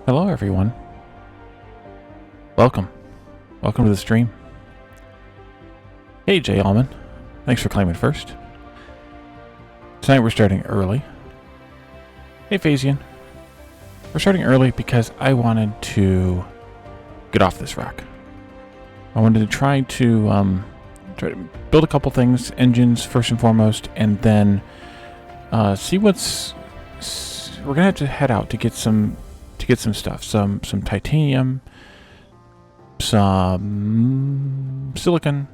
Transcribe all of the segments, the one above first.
Hello everyone. Welcome. Welcome to the stream. Hey Jay Allman. Thanks for claiming first. Tonight we're starting early. Hey Phasian. We're starting early because I wanted to get off this rock. I wanted to try to build a couple things, engines first and foremost, and then see what's... We're gonna have to head out to get some stuff, some titanium, some silicon,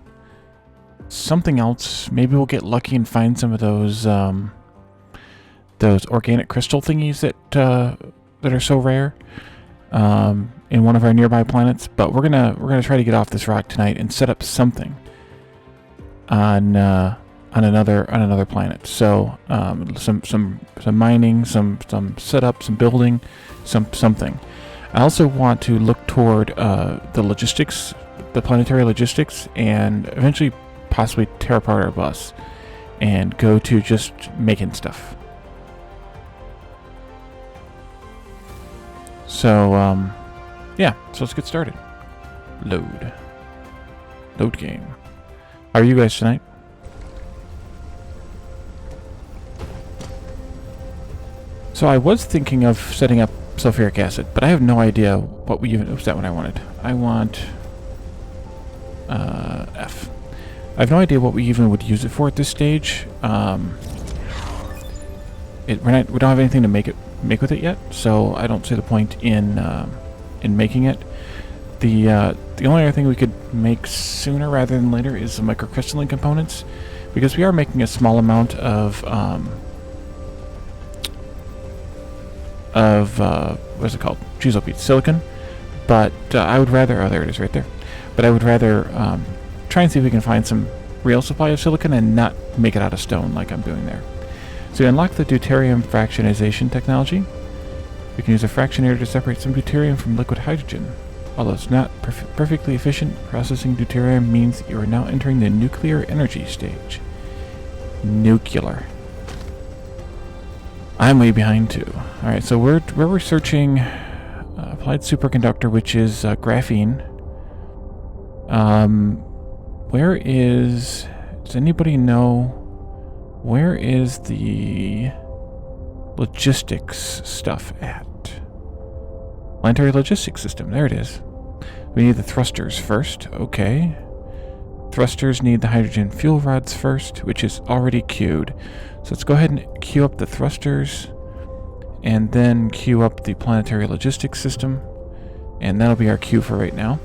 something else. Maybe we'll get lucky and find some of those organic crystal thingies that are so rare in one of our nearby planets. But we're gonna try to get off this rock tonight and set up something on another planet. So some mining, some setup, some building, something. I also want to look toward the logistics, the planetary logistics, and eventually possibly tear apart our bus and go to just making stuff. So yeah, so let's get started. Load game. How are you guys tonight? So I was thinking of setting up sulfuric acid, but I have no idea what we even... Oops, that one I wanted. I want... F. I have no idea what we even would use it for at this stage. We don't have anything to make with it yet, so I don't see the point in making it. The only other thing we could make sooner rather than later is the microcrystalline components, because we are making a small amount of what's it called? Silicon. But I would rather... Oh, there it is right there. But I would rather try and see if we can find some real supply of silicon and not make it out of stone like I'm doing there. So we unlock the deuterium fractionization technology. We can use a fractionator to separate some deuterium from liquid hydrogen. Although it's not perfectly efficient, processing deuterium means you are now entering the nuclear energy stage. Nuclear. I'm way behind too. Alright, so we're researching applied superconductor, which is graphene. Where is... Does anybody know... Where is the logistics stuff at? Planetary Logistics System, there it is. We need the thrusters first, okay. Thrusters need the hydrogen fuel rods first, which is already queued. So let's go ahead and queue up the thrusters, and then queue up the Planetary Logistics System, and that'll be our queue for right now.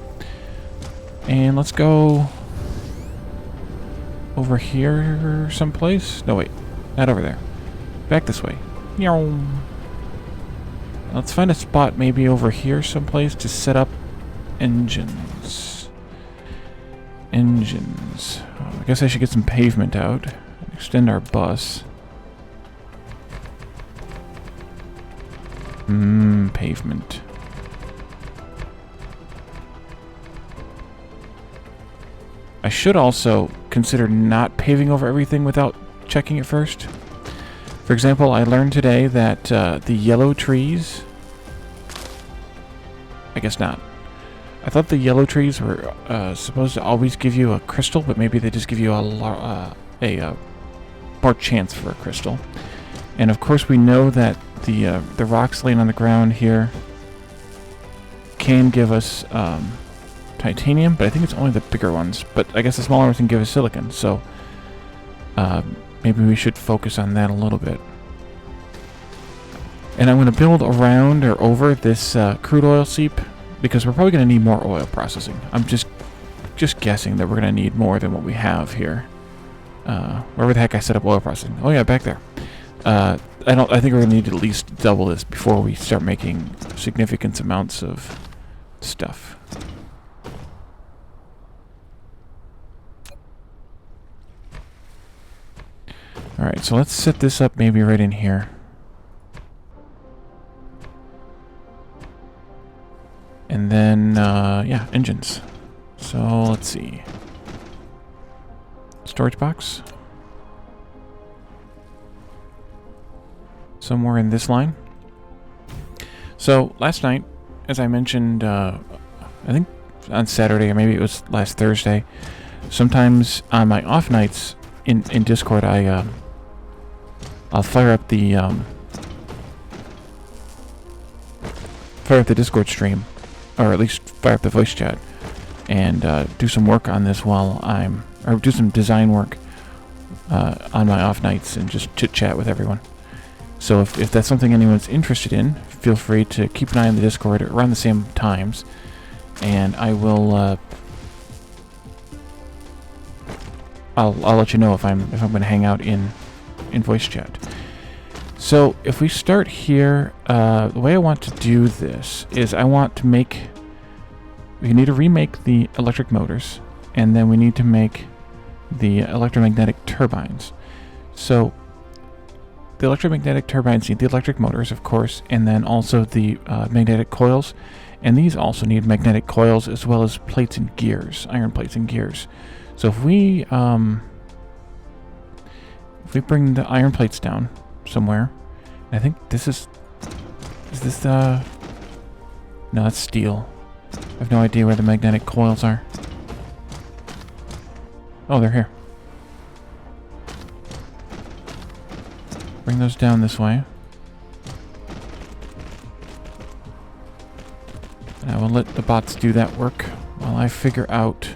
And let's go over here someplace. No, wait, not over there. Back this way. Let's find a spot maybe over here someplace to set up engines. I guess I should get some pavement out. Extend our bus. Pavement. I should also consider not paving over everything without checking it first. For example, I learned today that the yellow trees... I guess not. I thought the yellow trees were supposed to always give you a crystal, but maybe they just give you a more chance for a crystal. And of course we know that the rocks laying on the ground here can give us titanium, but I think it's only the bigger ones. But I guess the smaller ones can give us silicon, so maybe we should focus on that a little bit. And I'm going to build around or over this crude oil seep, because we're probably going to need more oil processing. I'm just guessing that we're going to need more than what we have here. Wherever the heck I set up oil processing. Oh yeah, back there. I think we're going to need to at least double this before we start making significant amounts of stuff. Alright, so let's set this up maybe right in here. And then, yeah, engines. So, let's see. Storage box. Somewhere in this line. So, last night, as I mentioned, I think on Saturday, or maybe it was last Thursday, sometimes on my off nights in Discord, I'll fire up the Discord stream, or at least fire up the voice chat, and do some work on this or do some design work on my off nights and just chit chat with everyone. So if that's something anyone's interested in, feel free to keep an eye on the Discord around the same times, and I will. I'll let you know if I'm going to hang out in voice chat. So if we start here, the way I want to do this is we need to remake the electric motors, and then we need to make the electromagnetic turbines. So the electromagnetic turbines need the electric motors, of course, and then also the magnetic coils. And these also need magnetic coils as well as plates and gears, iron plates and gears. So if we bring the iron plates down somewhere, I think this is this no, that's steel. I have no idea where the magnetic coils are. Oh, they're here. Bring those down this way. And I will let the bots do that work while I figure out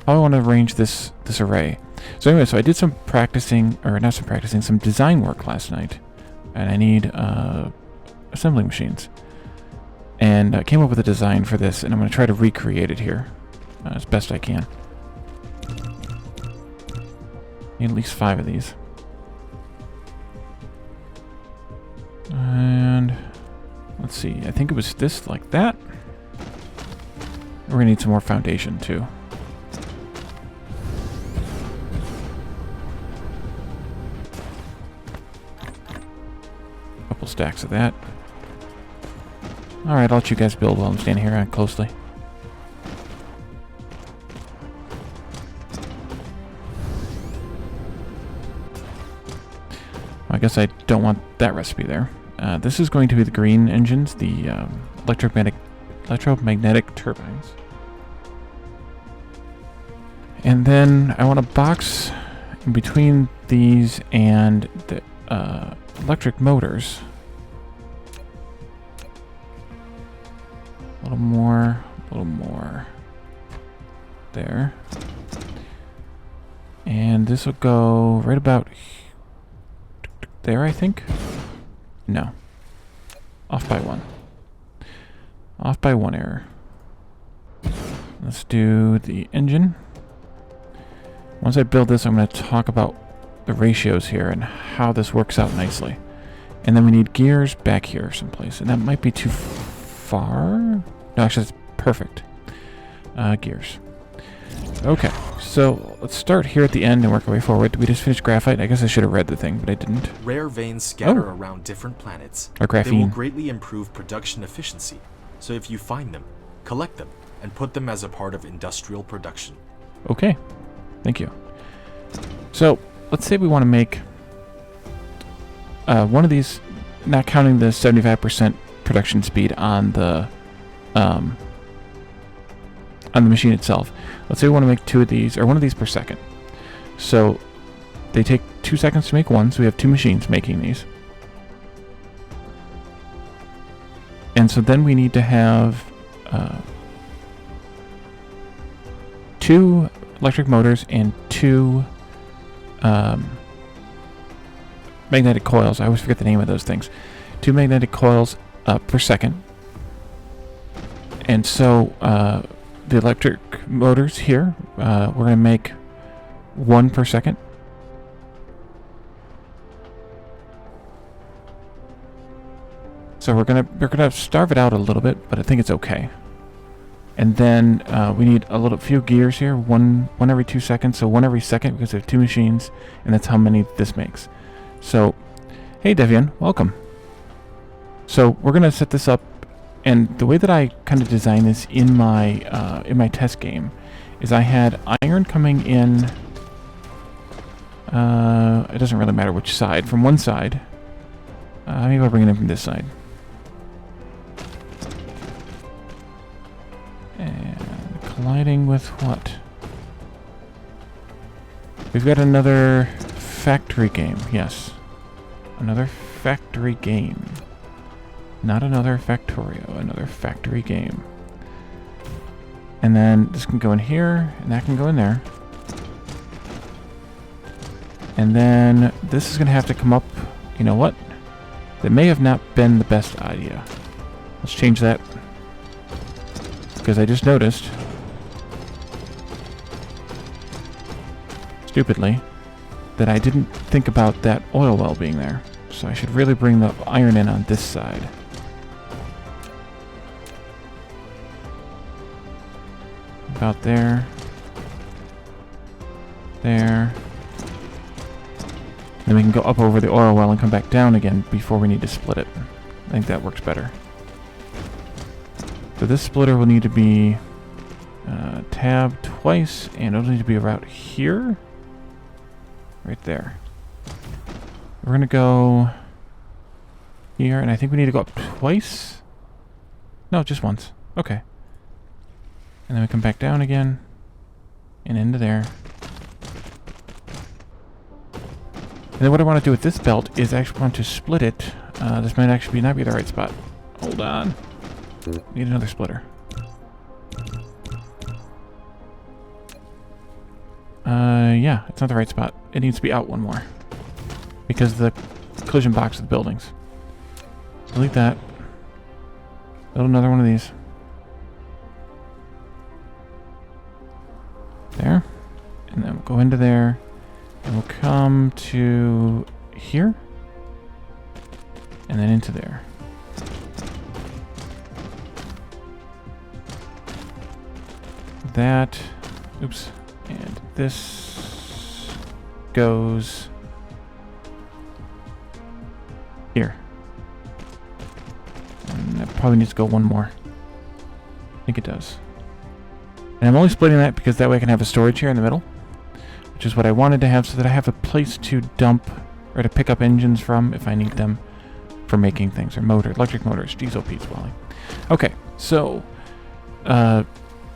how I want to arrange this array. So anyway, I did some some design work last night, and I need assembling machines. And I came up with a design for this, and I'm going to try to recreate it here as best I can. Need at least 5 of these. And let's see, I think it was this like that. We're going to need some more foundation too. Couple stacks of that. Alright, I'll let you guys build while I'm standing here closely. I guess I don't want that recipe there. This is going to be the green engines, the electromagnetic turbines. And then I want a box in between these and the electric motors. A little more. There. And this will go right about there, I think. No. Off by 1. Off by 1 error. Let's do the engine. Once I build this, I'm going to talk about the ratios here and how this works out nicely. And then we need gears back here someplace. And that might be too far. No, actually, that's perfect. Gears. Okay, so let's start here at the end and work our way forward. We just finished graphite. I guess I should have read the thing, but I didn't. Rare veins scatter around different planets. Or graphene. They will greatly improve production efficiency. So if you find them, collect them, and put them as a part of industrial production. Okay, thank you. So let's say we want to make one of these, not counting the 75% production speed on the machine itself. Let's say we want to make 2 of these, or 1 of these per second. So they take 2 seconds to make 1, so we have 2 machines making these. And so then we need to have 2 electric motors and 2 magnetic coils. I always forget the name of those things. 2 magnetic coils per second. And so the electric motors here, we're going to make 1 per second. So we're gonna starve it out a little bit, but I think it's okay. And then we need a few gears here, one every 2 seconds, so 1 every second because we have 2 machines, and that's how many this makes. So, hey Devian, welcome. So we're gonna set this up. And the way that I kind of designed this in my test game is I had iron coming in. It doesn't really matter which side. From one side. Maybe I'll bring it in from this side. colliding with what? We've got another factory game. Yes. Another factory game. Not another Factorio, another factory game. And then this can go in here, and that can go in there. And then this is going to have to come up. You know what? That may have not been the best idea. Let's change that. Because I just noticed, stupidly, that I didn't think about that oil well being there. So I should really bring the iron in on this side. About there. There. Then we can go up over the oil well and come back down again before we need to split it. I think that works better. So this splitter will need to be tabbed twice, and it'll need to be about here. Right there. We're going to go here, and I think we need to go up twice. No, just once. Okay. And then we come back down again, and into there. And then what I want to do with this belt is actually want to split it. This might actually not be the right spot. Hold on. Need another splitter. Yeah, it's not the right spot. It needs to be out one more. Because of the collision box of the buildings. Delete that. Build another one of these. There. And then we'll go into there. And we'll come to here. And then into there. That. Oops. And this goes here. And that probably needs to go one more. I think it does. And I'm only splitting that because that way I can have a storage here in the middle, which is what I wanted to have, so that I have a place to dump or to pick up engines from if I need them for making things, or electric motors, diesel peats, Wally. Okay, so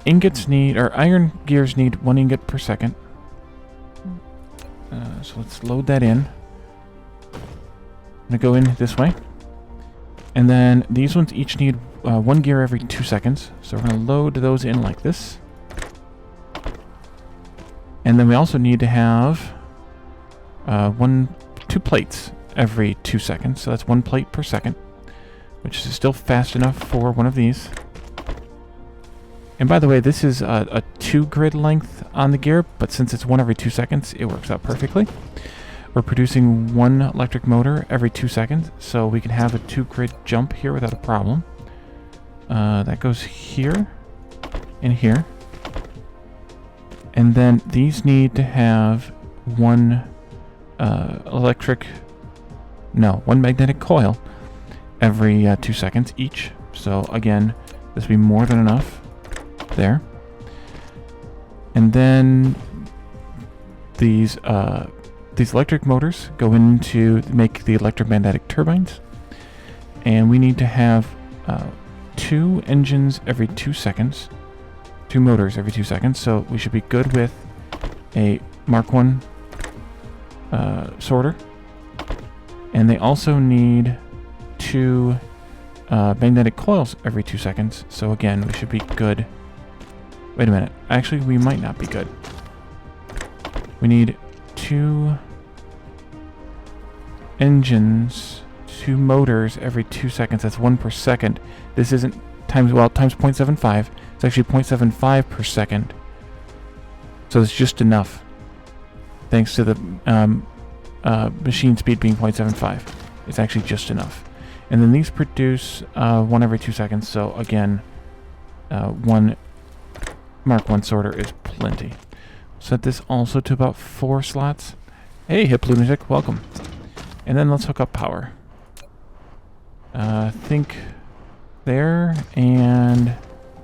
ingots need, or iron gears need 1 ingot per second. So let's load that in. I'm gonna go in this way. And then these ones each need 1 gear every 2 seconds. So we're gonna load those in like this. And then we also need to have 2 plates every 2 seconds. So that's 1 plate per second, which is still fast enough for one of these. And by the way, this is a 2 grid length on the gear, but since it's 1 every 2 seconds, it works out perfectly. We're producing 1 electric motor every 2 seconds, so we can have a 2 grid jump here without a problem. That goes here and here. And then these need to have 1 1 magnetic coil every 2 seconds each. So again, this will be more than enough there. And then these electric motors go into make the electromagnetic turbines. And we need to have 2 engines every 2 seconds. 2 motors every 2 seconds, so we should be good with a Mark 1 sorter. And they also need 2 magnetic coils every 2 seconds, so again, we should be good. Wait a minute, actually we might not be good. We need 2 engines, 2 motors every 2 seconds, that's 1 per second. This isn't times 0.75. It's actually 0.75 per second. So it's just enough. Thanks to the machine speed being 0.75. It's actually just enough. And then these produce 1 every 2 seconds. So again, 1 Mark 1 sorter is plenty. Set this also to about 4 slots. Hey, Hip Lunatic, welcome. And then let's hook up power. Think there, and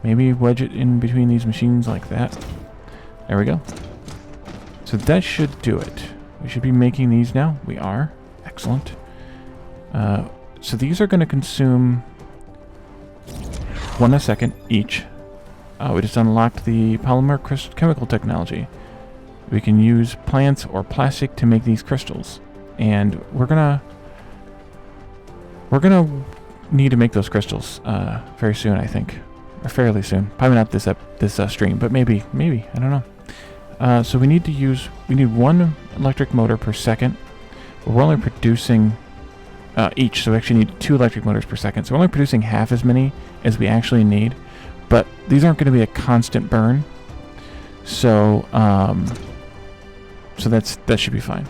maybe wedge it in between these machines like that. There we go. So that should do it. We should be making these now. We are. Excellent. So these are going to consume 1 a second each. We just unlocked the polymer chemical technology. We can use plants or plastic to make these crystals, and we're gonna need to make those crystals very soon, I think, or fairly soon. Probably not this stream, but maybe I don't know. So we need 1 electric motor per second. We're only producing each, so we actually need 2 electric motors per second. So we're only producing half as many as we actually need, but these aren't going to be a constant burn. So that should be fine.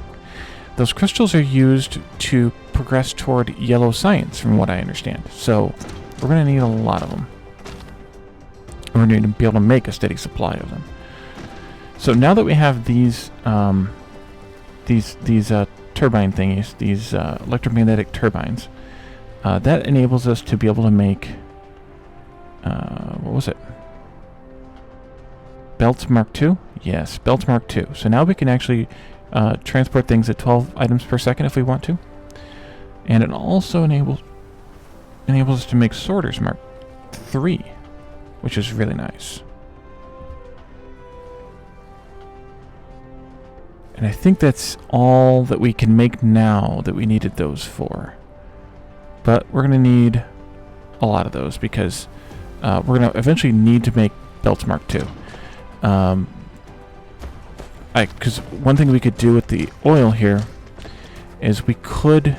Those crystals are used to progress toward yellow science, from what I understand. So we're going to need a lot of them. We're going to be able to make a steady supply of them. So now that we have these turbine thingies, these electromagnetic turbines, that enables us to be able to make what was it? Belts Mark II? Yes, Belts Mark II. So now we can actually transport things at 12 items per second if we want to. And it also enables us to make sorters Mark III, which is really nice. And I think that's all that we can make now that we needed those for. But we're going to need a lot of those because we're going to eventually need to make Belts Mark II. Because one thing we could do with the oil here is we could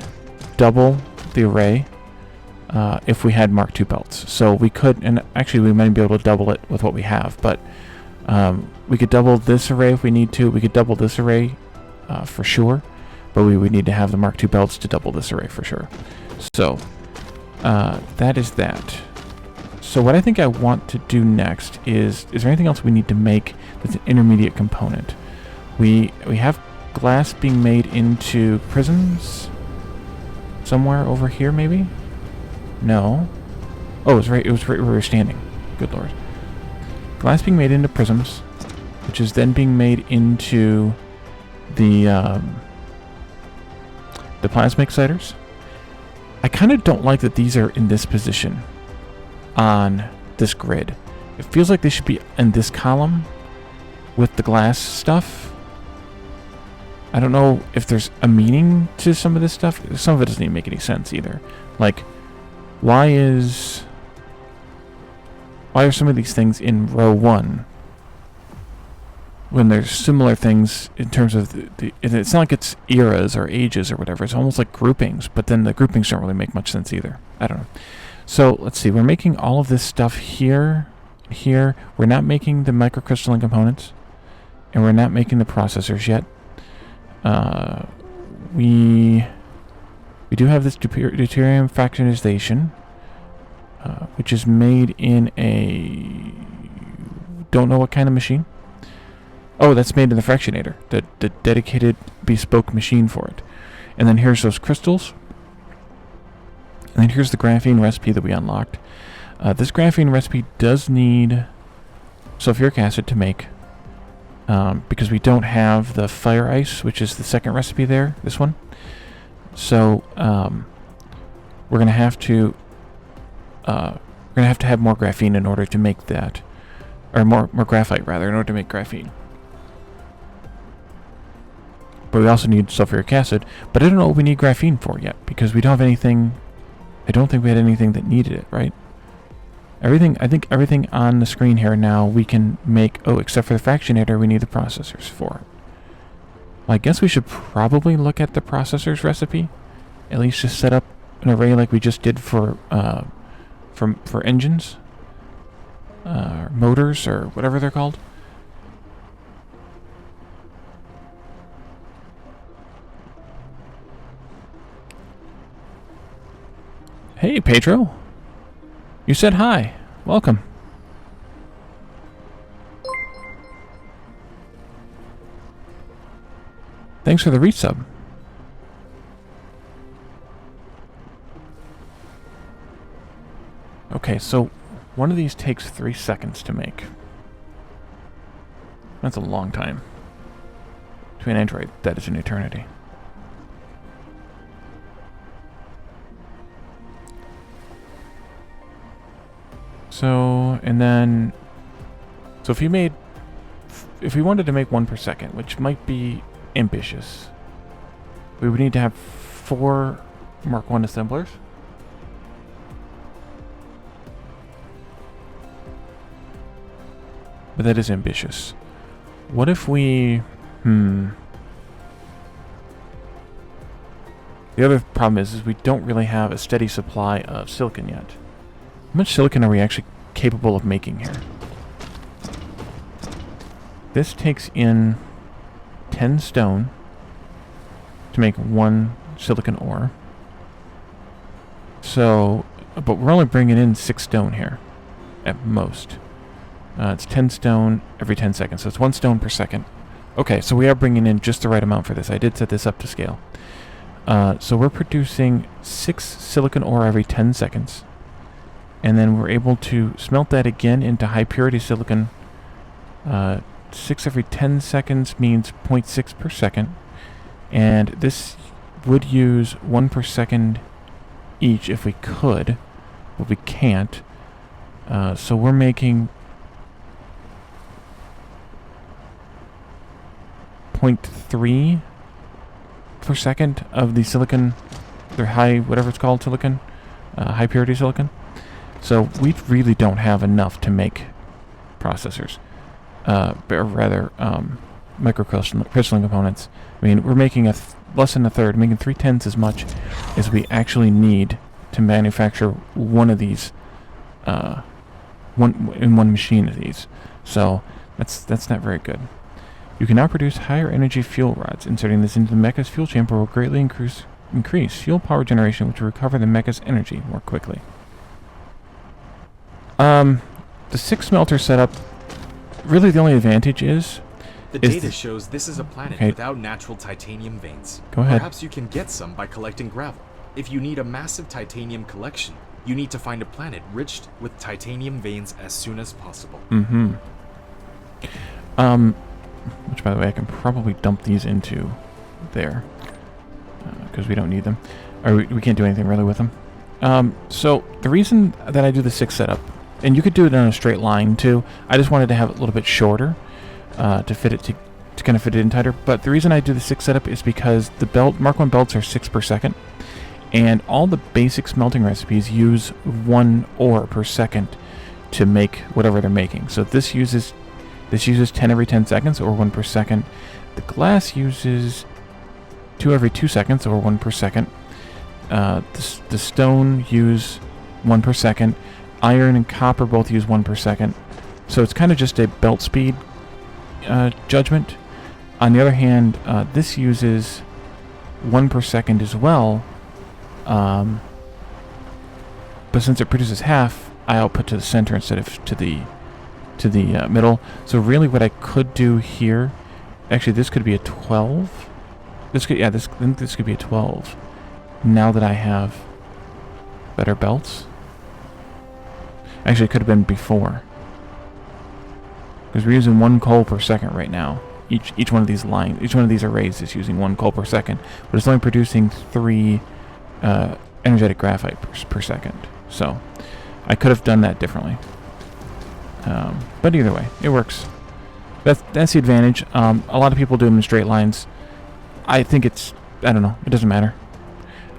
double the array if we had Mark II belts. So we could, and actually we might be able to double it with what we have, but we could double this array if we need to. We could double this array for sure, but we would need to have the Mark II belts to double this array for sure. So that is that. So what I think I want to do next is there anything else we need to make that's an intermediate component? We have glass being made into prisms somewhere over here, maybe? No. Oh, it was right where we were standing. Good lord. Glass being made into prisms, which is then being made into the plasma exciters. I kind of don't like that these are in this position on this grid. It feels like they should be in this column with the glass stuff. I don't know if there's a meaning to some of this stuff. Some of it doesn't even make any sense either. Like, why are some of these things in row 1 when there's similar things in terms of it's not like it's eras or ages or whatever. It's almost like groupings, but then the groupings don't really make much sense either. I don't know. So let's see. We're making all of this stuff here. We're not making the microcrystalline components, and we're not making the processors yet. We do have this deuterium fractionization, which is made in a don't know what kind of machine. Oh, that's made in the fractionator, the dedicated bespoke machine for it. And then here's those crystals. And then here's the graphene recipe that we unlocked. This graphene recipe does need sulfuric acid to make, because we don't have the fire ice, which is the second recipe there, this one. So we're gonna have to have more graphene in order to make that, or more graphite rather, in order to make graphene. But we also need sulfuric acid. But I don't know what we need graphene for yet, because we don't have anything. I don't think we had anything that needed it, right? I think everything on the screen here now we can make. Oh, except for the fractionator, we need the processors for it. Well, I guess we should probably look at the processors recipe. At least just set up an array like we just did for engines, motors, or whatever they're called. Hey, Pedro. You said hi. Welcome. Thanks for the resub. Okay, so one of these takes 3 seconds to make. That's a long time. To an android, that is an eternity. So, and then So if we wanted to make one per second, which might be ambitious, we would need to have 4 Mark 1 assemblers. But that is ambitious. What if we... The other problem is we don't really have a steady supply of silicon yet. How much silicon are we actually capable of making here? This takes in 10 stone to make 1 silicon ore. So, but we're only bringing in 6 stone here, at most. It's 10 stone every 10 seconds, so it's 1 stone per second. Okay, so we are bringing in just the right amount for this. I did set this up to scale. So we're producing 6 silicon ore every 10 seconds. And then we're able to smelt that again into high purity silicon. 6 every 10 seconds means 0.6 per second. And this would use 1 per second each if we could, but we can't. So we're making 0.3 per second of the silicon, their high, whatever it's called, silicon, high purity silicon. So we really don't have enough to make processors, or rather microcrystalline components. I mean, we're making less than a third, making 3/10 as much as we actually need to manufacture one of these, one machine of these. So that's not very good. You can now produce higher energy fuel rods. Inserting this into the mecha's fuel chamber will greatly increase fuel power generation, which will recover the mecha's energy more quickly. The 6 smelter setup, really the only advantage is... The data shows this is a planet without natural titanium veins. Go ahead. Perhaps you can get some by collecting gravel. If you need a massive titanium collection, you need to find a planet rich with titanium veins as soon as possible. Which, by the way, I can probably dump these into there, because we don't need them. Or we can't do anything really with them. So the reason that I do the 6 setup, and you could do it on a straight line too, I just wanted to have it a little bit shorter to fit it to kind of fit it in tighter. But the reason I do the 6 setup is because the Mark 1 belts are 6 per second, and all the basic smelting recipes use 1 ore per second to make whatever they're making. So this uses 10 every 10 seconds, or 1 per second. The glass uses 2 every 2 seconds, or 1 per second. The stone use 1 per second. Iron and copper both use 1 per second. So it's kind of just a belt speed judgment. On the other hand, this uses 1 per second as well. But since it produces half, I output to the center instead of to the middle. So really what I could do here, actually this could be a 12. I think this could be a 12. Now that I have better belts. Actually, it could have been before. Because we're using 1 coal per second right now. Each one of these arrays is using 1 coal per second, but it's only producing 3 energetic graphite per second. So I could have done that differently. But either way, it works. That's the advantage. A lot of people do them in straight lines. I think I don't know, it doesn't matter.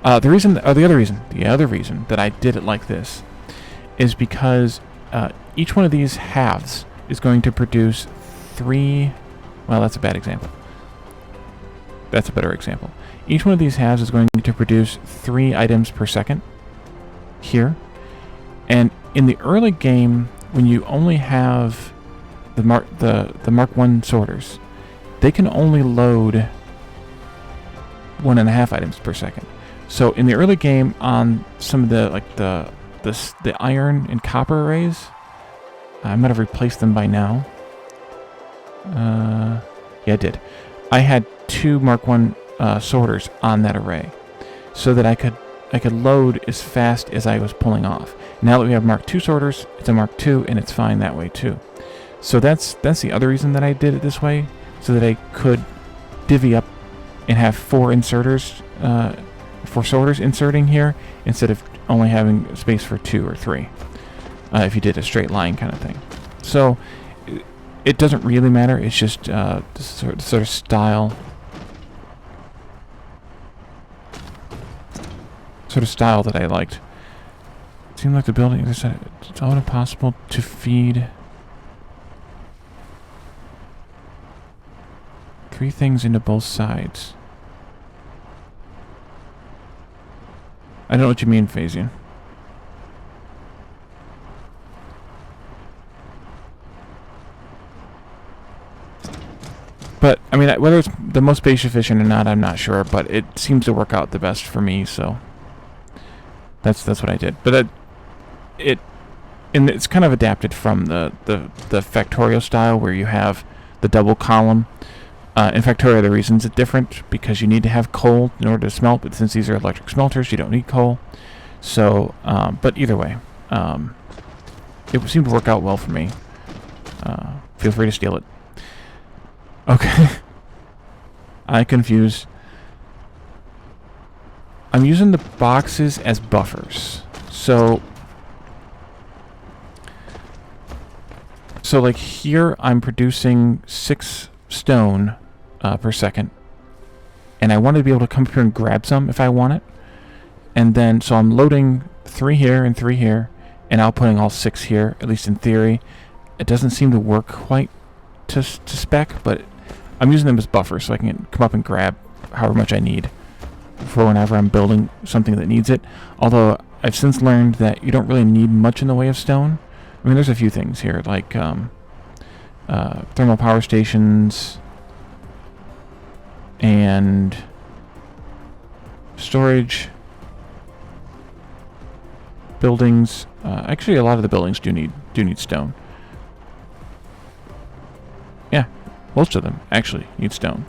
The other reason that I did it like this is because each one of these halves is going to produce 3... Well, that's a bad example. That's a better example. Each one of these halves is going to produce 3 items per second here. And in the early game, when you only have the Mark 1 sorters, they can only load 1.5 items per second. So in the early game, on some of the iron and copper arrays, I might have replaced them by now. Yeah, I did. I had 2 Mark 1 sorters on that array, so that I could load as fast as I was pulling off. Now that we have Mark 2 sorters, it's a Mark 2, and it's fine that way too. So that's the other reason that I did it this way, so that I could divvy up and have 4 sorters inserting here instead of only having space for 2 or 3. If you did a straight line kind of thing. So it doesn't really matter. It's just the sort of style. Sort of style that I liked. It seemed like the building, it's all impossible to feed 3 things into both sides. I don't know what you mean, Phasian. But, I mean, whether it's the most space efficient or not, I'm not sure, but it seems to work out the best for me, so that's what I did. But it's kind of adapted from the Factorio style, where you have the double column. In Factorio, the reason's it's different, because you need to have coal in order to smelt, but since these are electric smelters, you don't need coal. So, but either way, it seemed to work out well for me. Feel free to steal it. Okay. I confuse. I'm using the boxes as buffers. So like here, I'm producing 6 stone per second. And I want to be able to come here and grab some if I want it. And then, so I'm loading 3 here and 3 here, and outputting all 6 here, at least in theory. It doesn't seem to work quite to spec, but I'm using them as buffers so I can come up and grab however much I need for whenever I'm building something that needs it. Although I've since learned that you don't really need much in the way of stone. I mean, there's a few things here, like thermal power stations and storage buildings. Actually, a lot of the buildings do need stone. Yeah, most of them actually need stone.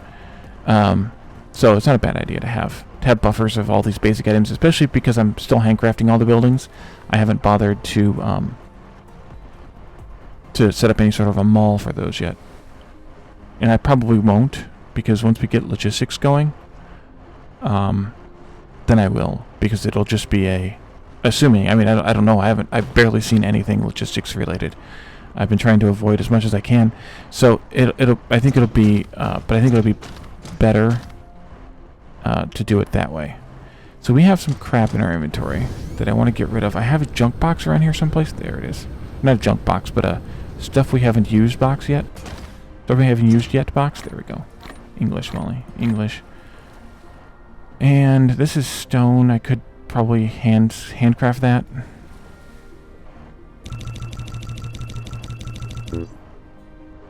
So it's not a bad idea to have buffers of all these basic items, especially because I'm still handcrafting all the buildings. I haven't bothered to set up any sort of a mall for those yet. And I probably won't, because once we get logistics going, then I will, because it'll just be assuming, I mean, I don't know, I've barely seen anything logistics related. I've been trying to avoid as much as I can. So I think it'll be better to do it that way. So we have some crap in our inventory that I want to get rid of. I have a junk box around here someplace. There it is. Not a junk box, but a stuff we haven't used box yet. Stuff we haven't used yet box. There we go. English, Molly. English. And this is stone. I could probably handcraft that.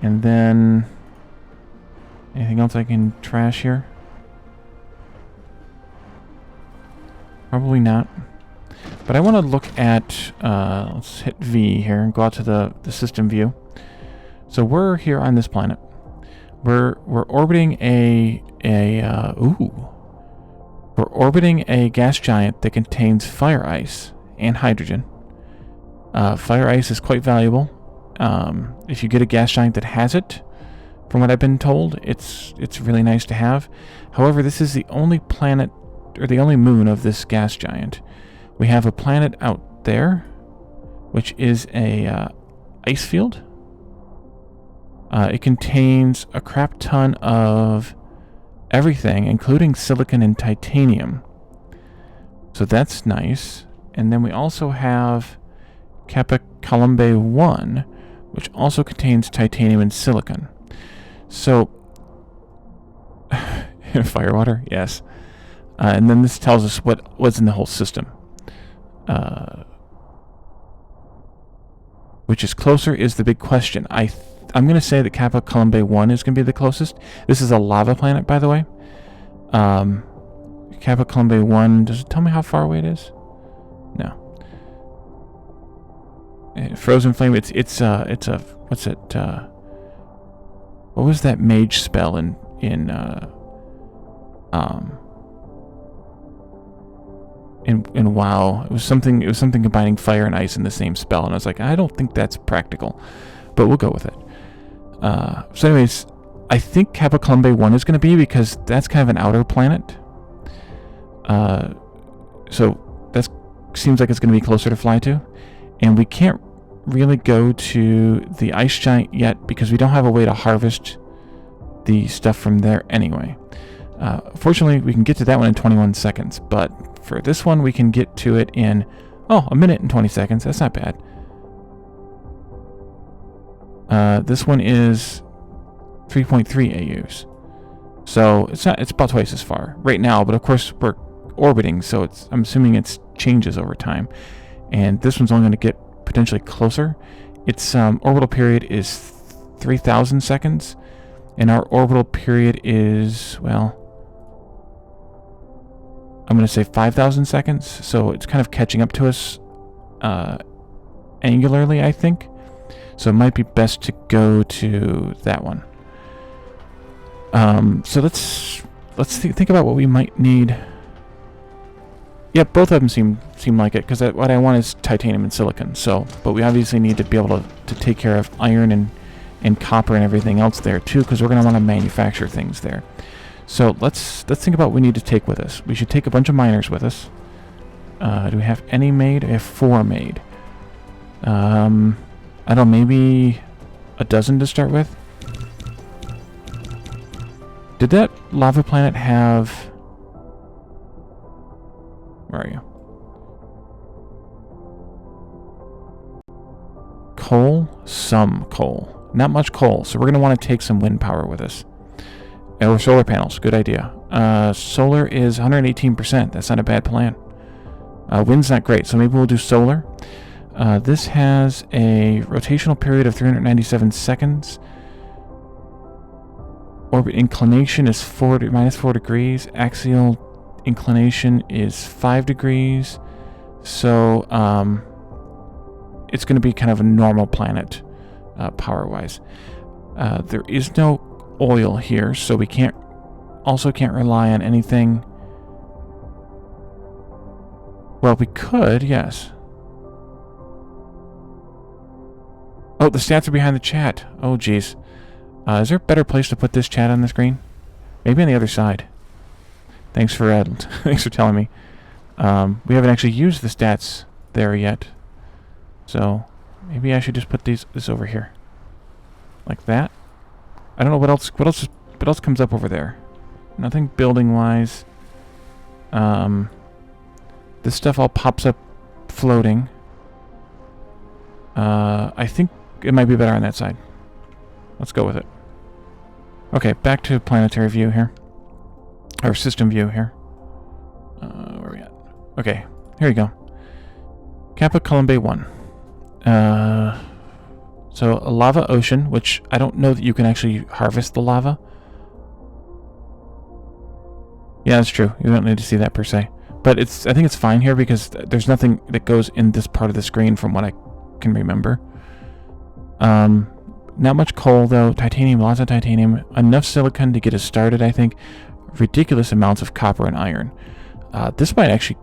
And then anything else I can trash here? Probably not. But I want to look at, let's hit V here and go out to the system view. So we're here on this planet. We're orbiting we're orbiting a gas giant that contains fire ice and hydrogen. Fire ice is quite valuable. If you get a gas giant that has it, from what I've been told, it's really nice to have. However, this is the only planet, or the only moon of this gas giant. We have a planet out there, which is a ice field. It contains a crap ton of everything, including silicon and titanium. So that's nice. And then we also have Kappa Columbae 1, which also contains titanium and silicon. So, firewater, yes. And then this tells us what's in the whole system. Which is closer is the big question. I'm going to say that Kappa Columbae 1 is going to be the closest. This is a lava planet, by the way. Kappa Columbae 1, does it tell me how far away it is? No. Frozen Flame, it's a, what's it, what was that mage spell in WoW? It was something combining fire and ice in the same spell, and I was like, I don't think that's practical, but we'll go with it. So anyways, I think Kappa Columbae 1 is going to be, because that's kind of an outer planet. So that seems like it's going to be closer to fly to. And we can't really go to the ice giant yet because we don't have a way to harvest the stuff from there anyway. Fortunately, we can get to that one in 21 seconds, but for this one, we can get to it in, a minute and 20 seconds. That's not bad. This one is 3.3 AUs. So it's about twice as far right now, but of course we're orbiting, so I'm assuming it changes over time. And this one's only going to get potentially closer. Its orbital period is 3,000 seconds, and our orbital period is, well, I'm going to say 5,000 seconds, so it's kind of catching up to us angularly, I think. So it might be best to go to that one. So let's think about what we might need. Yep, both of them seem like it, because what I want is titanium and silicon. So, but we obviously need to be able to take care of iron and copper and everything else there too, because we're going to want to manufacture things there. So let's think about what we need to take with us. We should take a bunch of miners with us. Do we have any made? I have 4 made. I don't know, maybe a dozen to start with. Did that lava planet have... Where are you? Coal? Some coal. Not much coal, so we're going to want to take some wind power with us. Or solar panels. Good idea. Solar is 118%. That's not a bad plan. Wind's not great, so maybe we'll do solar. This has a rotational period of 397 seconds. Orbit inclination is minus 4 degrees. Axial inclination is 5 degrees. So it's going to be kind of a normal planet power-wise. There is no oil here, so we can't rely on anything. Well, we could, yes. Oh, the stats are behind the chat. Oh, jeez. Is there a better place to put this chat on the screen? Maybe on the other side. Thanks for telling me. We haven't actually used the stats there yet, so maybe I should just put this over here, like that. I don't know what else comes up over there. Nothing building wise. This stuff all pops up floating. I think it might be better on that side. Let's go with it. Okay, back to planetary view here. Or system view here. Where are we at? Okay, here we go. Kappa Columbae 1. So a lava ocean, which I don't know that you can actually harvest the lava. Yeah, that's true. You don't need to see that per se. But I think it's fine here because there's nothing that goes in this part of the screen from what I can remember. Not much coal though. Titanium, lots of titanium. Enough silicon to get us started, I think. Ridiculous amounts of copper and iron. This might actually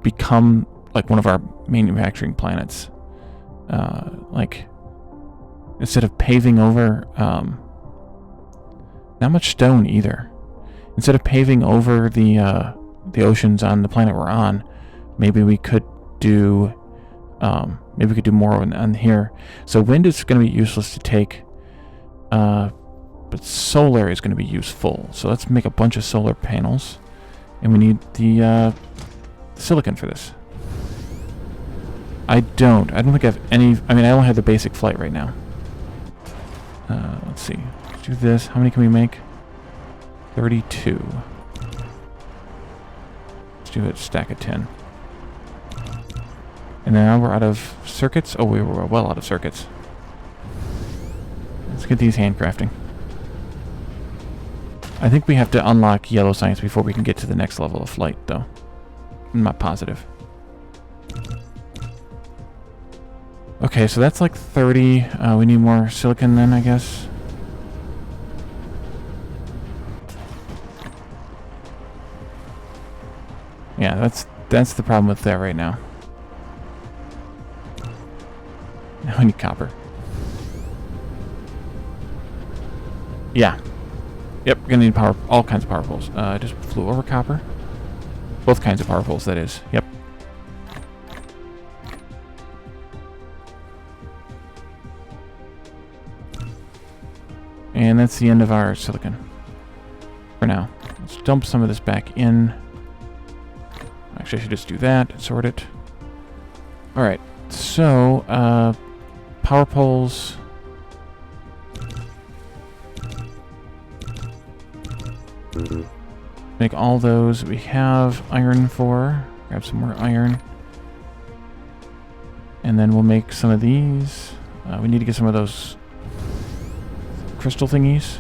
become like one of our manufacturing planets. Like, instead of paving over, not much stone either. Instead of paving over the oceans on the planet we're on, maybe we could do more on here. So wind is going to be useless to take, but solar is going to be useful. So let's make a bunch of solar panels, and we need the silicon for this. I don't think I have any. I mean, I only have the basic flight right now. Let's see. Let's do this. How many can we make? 32. Let's do a stack of 10. And now we're out of circuits. Oh, we were well out of circuits. Let's get these handcrafting. I think we have to unlock yellow science before we can get to the next level of flight, though. I'm not positive. Okay, so that's like 30. We need more silicon then, I guess. Yeah, that's the problem with that right now. Now we need copper. Yeah. Yep, we're gonna need power, all kinds of power poles. Just flew over copper. Both kinds of power poles, that is. Yep. And that's the end of our silicon. For now. Let's dump some of this back in. Actually, I should just do that. Sort it. Alright. So, power poles. Make all those. We have iron for. Grab some more iron. And then we'll make some of these. We need to get some of those crystal thingies.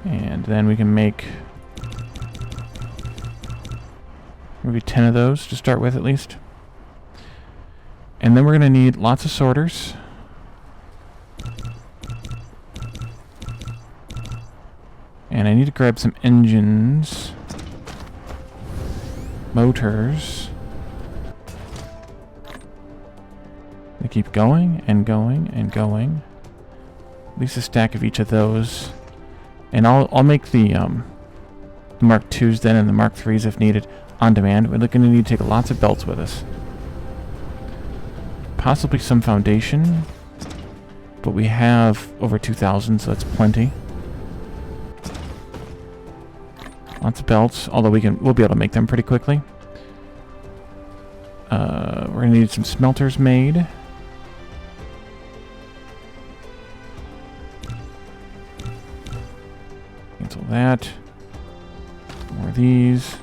And then we can make maybe 10 of those to start with at least. And then we're going to need lots of sorters. And I need to grab some engines. Motors. They keep going and going and going. At least a stack of each of those. And I'll make the Mark IIs then and the Mark IIIs if needed on demand. We're going to need to take lots of belts with us. Possibly some foundation. But we have over 2,000, so that's plenty. Lots of belts, although we'll be able to make them pretty quickly. We're going to need some smelters made. Cancel that. More of these.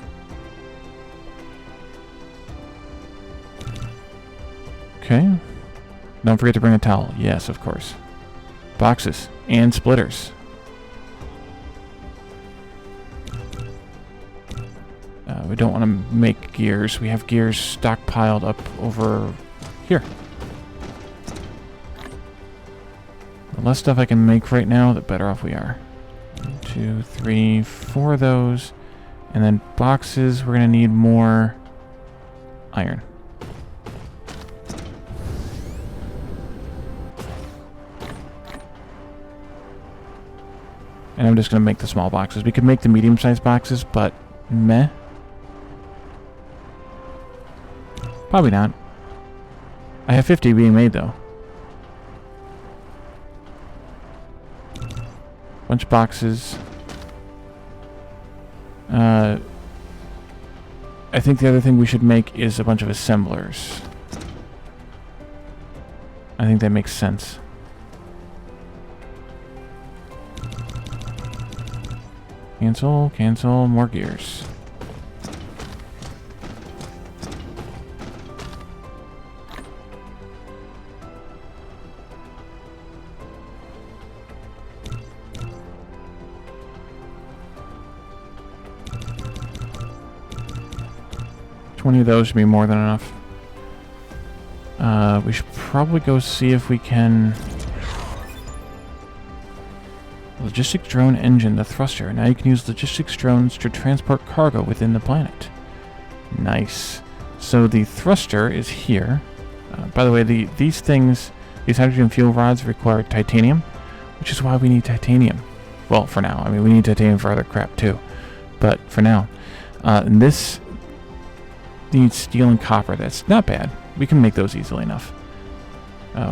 Okay. Don't forget to bring a towel. Yes, of course. Boxes and splitters. We don't want to make gears. We have gears stockpiled up over here. The less stuff I can make right now, the better off we are. 1, 2, 3, 4 of those. And then boxes, we're going to need more iron. And I'm just going to make the small boxes. We could make the medium-sized boxes, but meh. Probably not. I have 50 being made, though. Bunch of boxes. I think the other thing we should make is a bunch of assemblers. I think that makes sense. Cancel, cancel, more gears. Twenty of those should be more than enough. We should probably go see if we can... Logistics drone engine, the thruster. Now you can use logistics drones to transport cargo within the planet. Nice. So the thruster is here. By the way, these things, these hydrogen fuel rods require titanium, which is why we need titanium. Well, for now. I mean, we need titanium for other crap too. But for now. And this needs steel and copper. That's not bad. We can make those easily enough.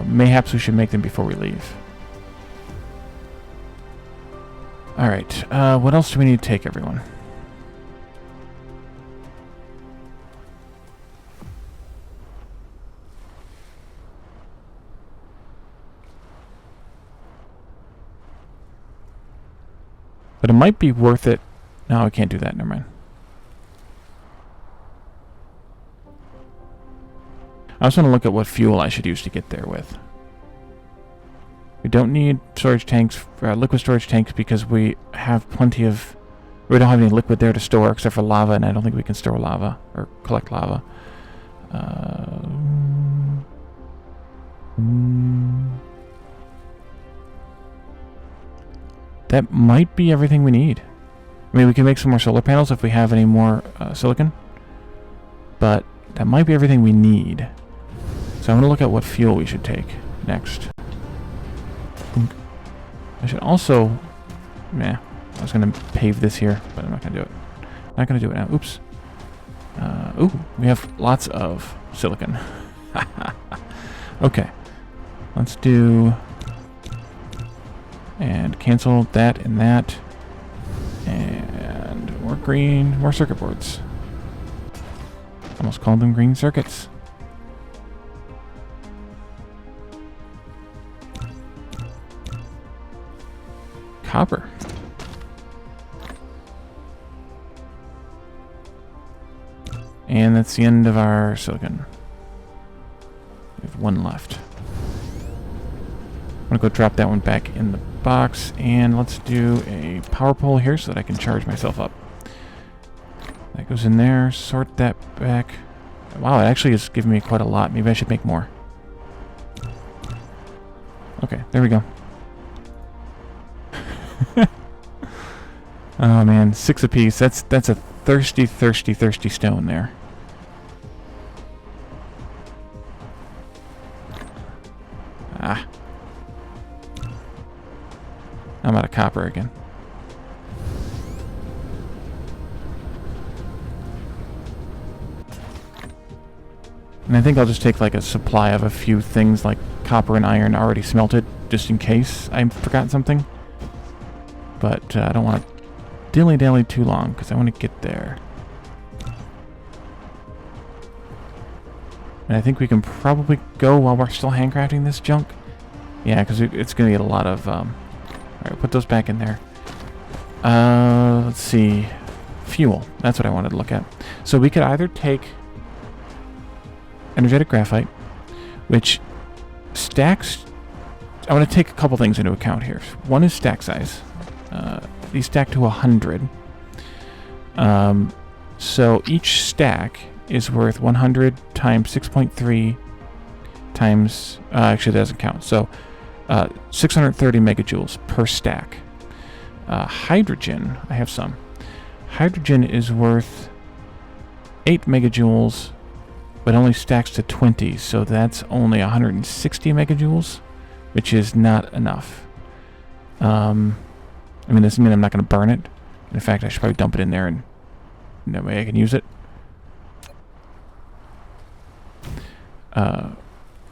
Mayhaps we should make them before we leave. Alright, what else do we need to take, everyone? But it might be worth it. No, I can't do that. Never mind. I also want to look at what fuel I should use to get there with. We don't need storage tanks, liquid storage tanks, because we have plenty of... We don't have any liquid there to store except for lava, and I don't think we can store lava, or collect lava. That might be everything we need. I mean, we can make some more solar panels if we have any more silicon. But that might be everything we need. So I'm going to look at what fuel we should take next. I should also... Nah, I was going to pave this here, but I'm not going to do it. Not going to do it now. Oops. Ooh, we have lots of silicon. Okay. Let's do... And cancel that and that. And more green, more circuit boards. Almost called them green circuits. Copper. And that's the end of our silicon. We have one left. I'm gonna go drop that one back in the box, and let's do a power pole here so that I can charge myself up. That goes in there, sort that back. Wow, it actually is giving me quite a lot. Maybe I should make more. Okay, there we go. Oh man, 6 apiece. That's a thirsty, thirsty, thirsty stone there. Ah. I'm out of copper again. And I think I'll just take like a supply of a few things like copper and iron already smelted, just in case I forgot something. But I don't want to dilly-dally too long, because I want to get there. And I think we can probably go while we're still handcrafting this junk. Yeah, because it's going to get a lot of... Alright, put those back in there. Let's see. Fuel. That's what I wanted to look at. So we could either take energetic graphite, which stacks... I want to take a couple things into account here. One is stack size. These stack to 100. So each stack is worth 100 times 6.3 times... actually, that doesn't count. So 630 megajoules per stack. Hydrogen, I have some. Hydrogen is worth 8 megajoules, but only stacks to 20. So that's only 160 megajoules, which is not enough. I mean, this doesn't mean I'm not going to burn it. In fact, I should probably dump it in there, and that way I can use it. And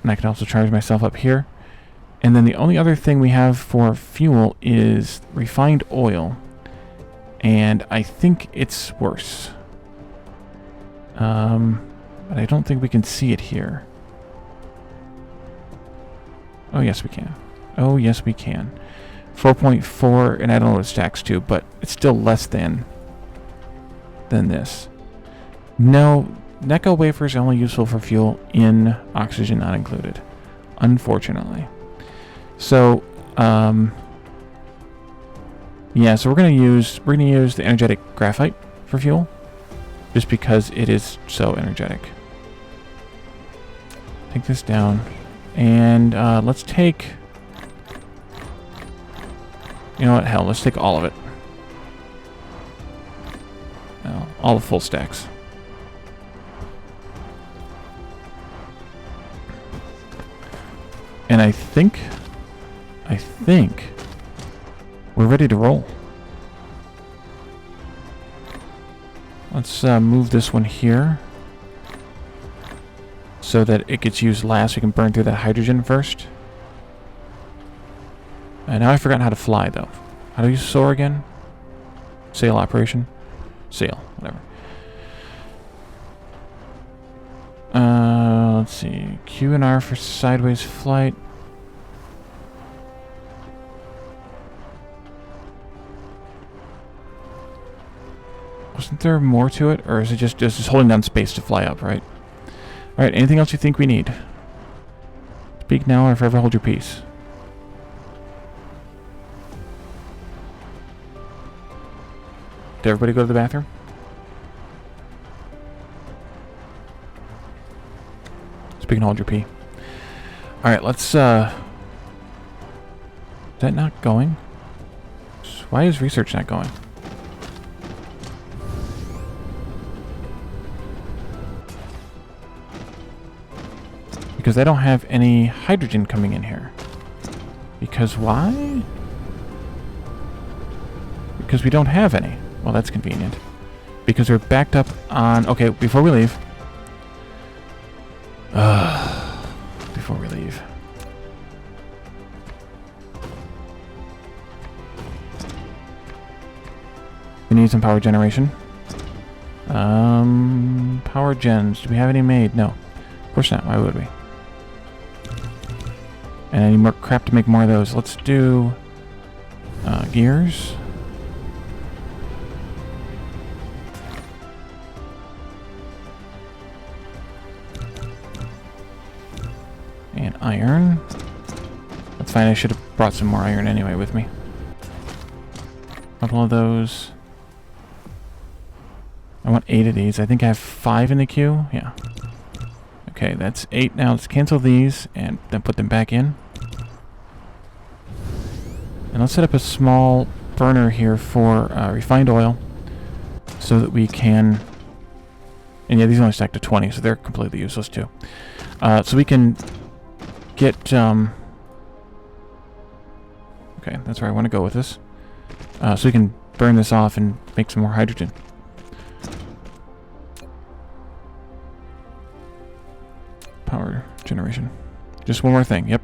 I can also charge myself up here. And then the only other thing we have for fuel is refined oil. And I think it's worse. But I don't think we can see it here. Oh, yes, we can. Oh, yes, we can. 4.4, and I don't know what it stacks to, but it's still less than this. No, NECO wafers are only useful for fuel in oxygen not included, unfortunately. So, yeah, so we're gonna use the energetic graphite for fuel, just because it is so energetic. Take this down, and let's take. You know what? Hell, let's take all of it. No, all the full stacks. And I think we're ready to roll. Let's move this one here so that it gets used last. We can burn through that hydrogen first. And now I've forgotten how to fly, though. How do you soar again? Sail operation? Sail, whatever. Let's see. Q and R for sideways flight. Wasn't there more to it? Or is it just holding down space to fly up, right? Alright, anything else you think we need? Speak now or forever hold your peace. Did everybody go to the bathroom? Speak and hold your pee. Alright, let's, Is that not going? Why is research not going? Because I don't have any hydrogen coming in here. Because why? Because we don't have any. Well, that's convenient. Because we're backed up on... Okay, before we leave... need some power generation. Power gens. Do we have any made? No. Of course not. Why would we? And I need more crap to make more of those. Let's do gears. And iron. That's fine. I should have brought some more iron anyway with me. A couple of those. I want 8 of these. I think I have 5 in the queue. Yeah. Okay, that's 8 now. Let's cancel these and then put them back in. And let's set up a small burner here for refined oil so that we can... And yeah, these only stack to 20, so they're completely useless too. So we can get... Okay, that's where I want to go with this. So we can burn this off and make some more hydrogen. Power generation. Just one more thing. Yep.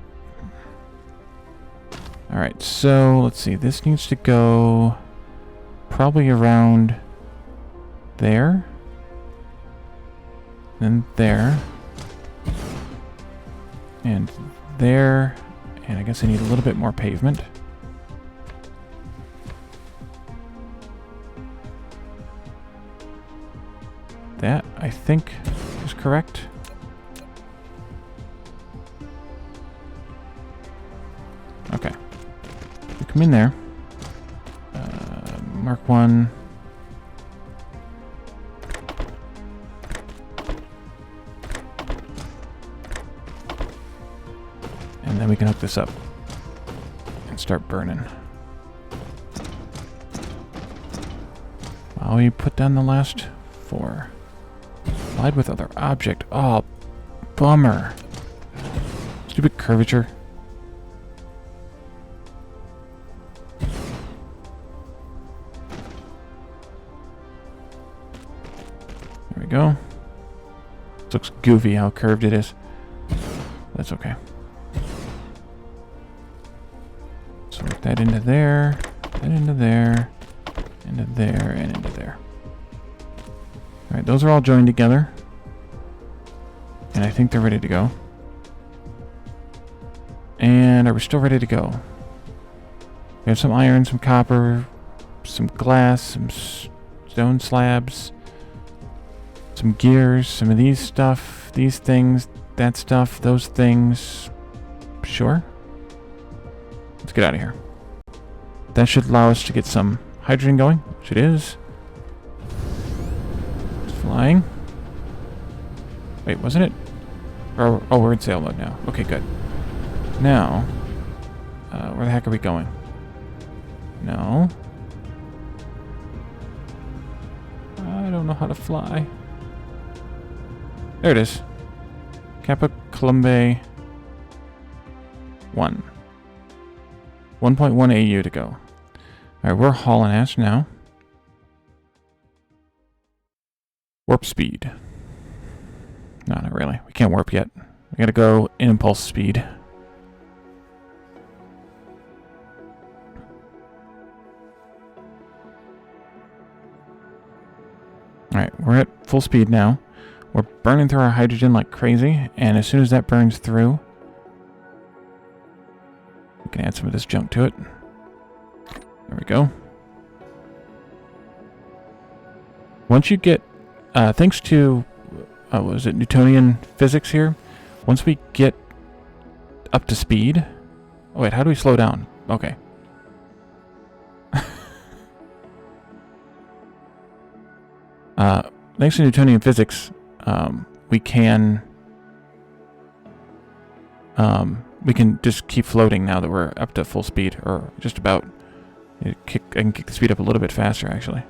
Alright, so let's see. This needs to go probably around there. Then there. And there. And I guess I need a little bit more pavement. That, I think, is correct. Okay. We come in there. Mark 1. And then we can hook this up and start burning. While we put down the last 4. Collide with other object. Oh, bummer. Stupid curvature. There we go. This looks goofy how curved it is. That's okay. So work that into there, that into there, into there, and into there. Alright, those are all joined together. And I think they're ready to go. And are we still ready to go? We have some iron, some copper, some glass, some stone slabs, some gears, some of these stuff, these things, that stuff, those things. Sure. Let's get out of here. That should allow us to get some hydrogen going, which it is. It's flying. Wait, wasn't it? Oh, we're in sail mode now. Okay, good. Now, where the heck are we going? No. I don't know how to fly. There it is. Kappa Columbae 1. 1.1 AU to go. Alright, we're hauling ass now. Warp speed. No, not really. We can't warp yet. We gotta go in impulse speed. Alright, we're at full speed now. We're burning through our hydrogen like crazy, and as soon as that burns through, we can add some of this junk to it. There we go. Once you get, thanks to, what was it, Newtonian physics here, once we get up to speed... Oh wait, how do we slow down? Okay. Thanks to Newtonian physics, we can just keep floating now that we're up to full speed, or just about. I can kick the speed up a little bit faster, actually.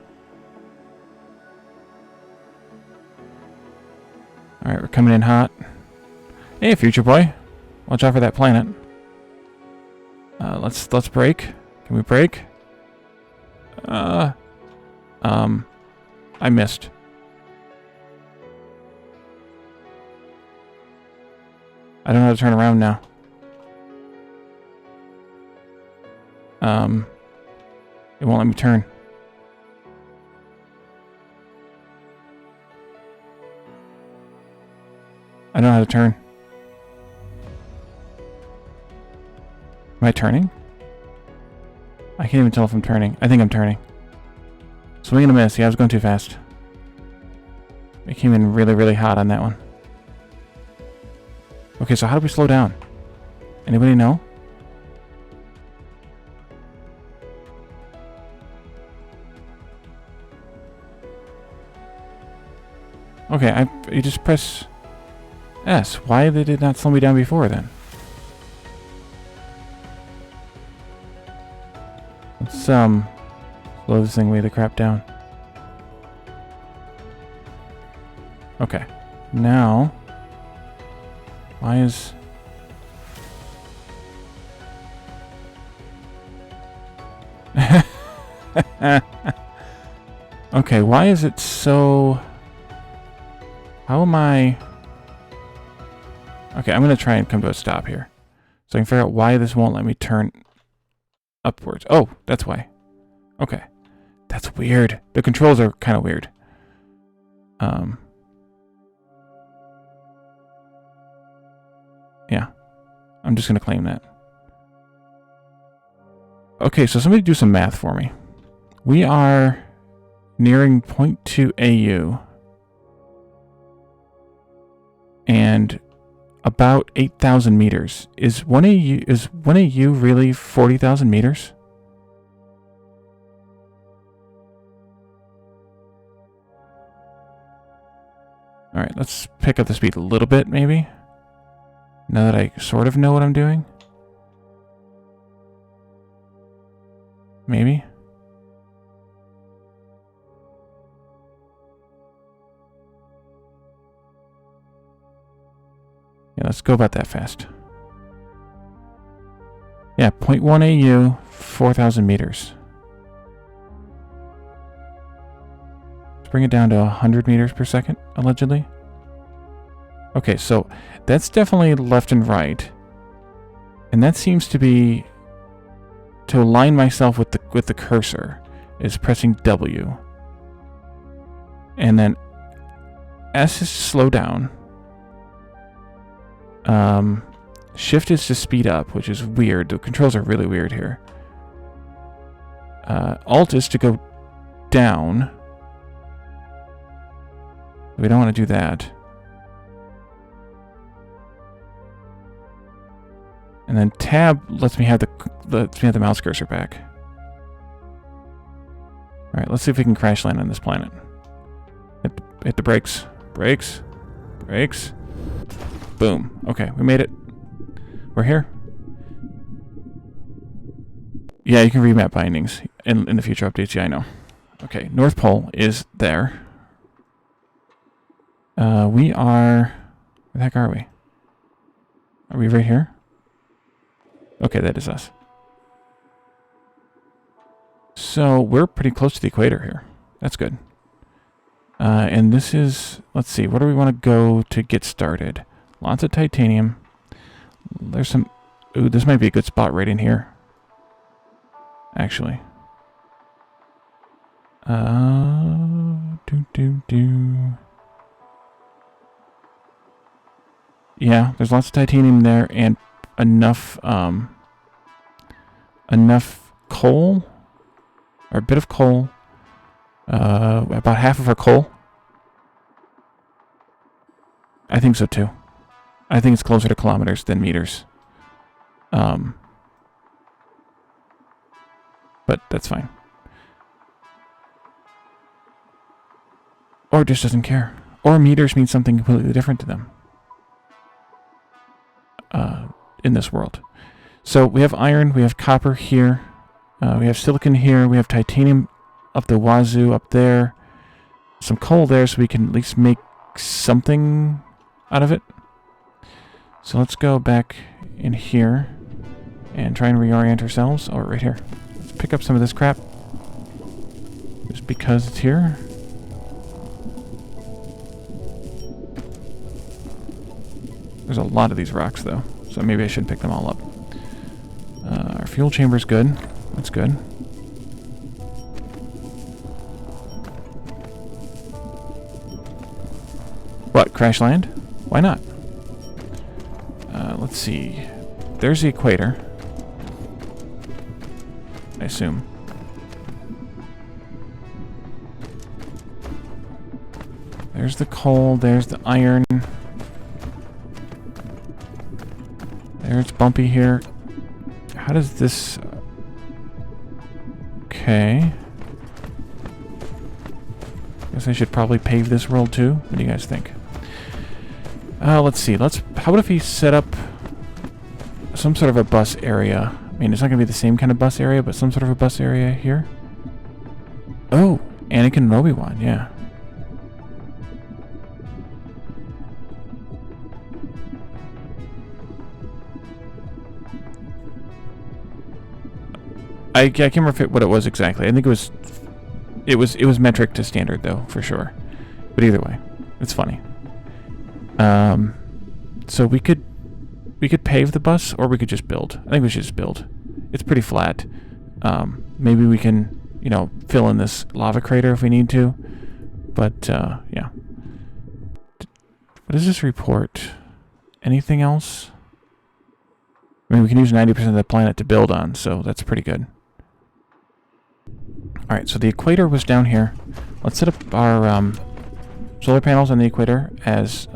Alright, we're coming in hot. Hey, future boy. Watch out for that planet. Let's brake. Can we brake? I missed. I don't know how to turn around now. It won't let me turn. I don't know how to turn. Am I turning? I can't even tell if I'm turning. I think I'm turning. Swing and a miss. Yeah, I was going too fast. It came in really, really hot on that one. Okay, so how do we slow down? Anybody know? Okay, you just press S. Why did it not slow me down before then? Let's slow this thing way the crap down. Okay. Now why is okay, why is it so... How am I... Okay, I'm going to try and come to a stop here. So I can figure out why this won't let me turn upwards. Oh, that's why. Okay. That's weird. The controls are kind of weird. Yeah. I'm just going to claim that. Okay, so somebody do some math for me. We are nearing 0.2 AU. And about 8,000 meters. Is 1 AU really 40,000 meters? Alright, let's pick up the speed a little bit, maybe. Now that I sort of know what I'm doing. Maybe. Yeah, let's go about that fast. Yeah, 0.1 AU, 4,000 meters. Let's bring it down to 100 meters per second, allegedly. Okay, so that's definitely left and right. And that seems to be to align myself with the cursor is pressing W. And then S is to slow down. Shift is to speed up, which is weird. The controls are really weird here. Alt is to go down. We don't want to do that. And then Tab lets me have the mouse cursor back. All right, let's see if we can crash land on this planet. Hit the brakes. Brakes. Brakes. Boom. Okay, we made it. We're here. Yeah, you can remap bindings in the future updates. Yeah, I know. Okay, North Pole is there. We are... Where the heck are we? Are we right here? Okay, that is us. So, we're pretty close to the equator here. That's good. And this is... Let's see, where do we want to go to get started? Lots of titanium. There's some... Ooh, this might be a good spot right in here. Actually. Yeah, there's lots of titanium there and enough coal, or a bit of coal, about half of our coal. I think so too. I think it's closer to kilometers than meters. But that's fine. Or just doesn't care. Or meters mean something completely different to them. In this world. So we have iron, we have copper here, we have silicon here, we have titanium up the wazoo up there, some coal there so we can at least make something out of it. So let's go back in here and try and reorient ourselves. Oh, right here. Let's pick up some of this crap. Just because it's here. There's a lot of these rocks though. So maybe I should pick them all up. Our fuel chamber's good. That's good. What? Crash land? Why not? let's see. There's the equator. I assume. There's the coal, there's the iron. There's bumpy here. How does this... Okay. Guess I should probably pave this world too. What do you guys think? Let's see. How about if we set up some sort of a bus area? I mean, it's not going to be the same kind of bus area, but some sort of a bus area here. Oh, Anakin and Obi-Wan, yeah. I can't remember what it was exactly. I think it was metric to standard though, for sure. But either way, it's funny. So we could pave the bus, or we could just build. I think we should just build. It's pretty flat. Maybe we can, you know, fill in this lava crater if we need to. But yeah. What does this report? Anything else? I mean, we can use 90% of the planet to build on, so that's pretty good. Alright, so the equator was down here. Let's set up our solar panels on the equator as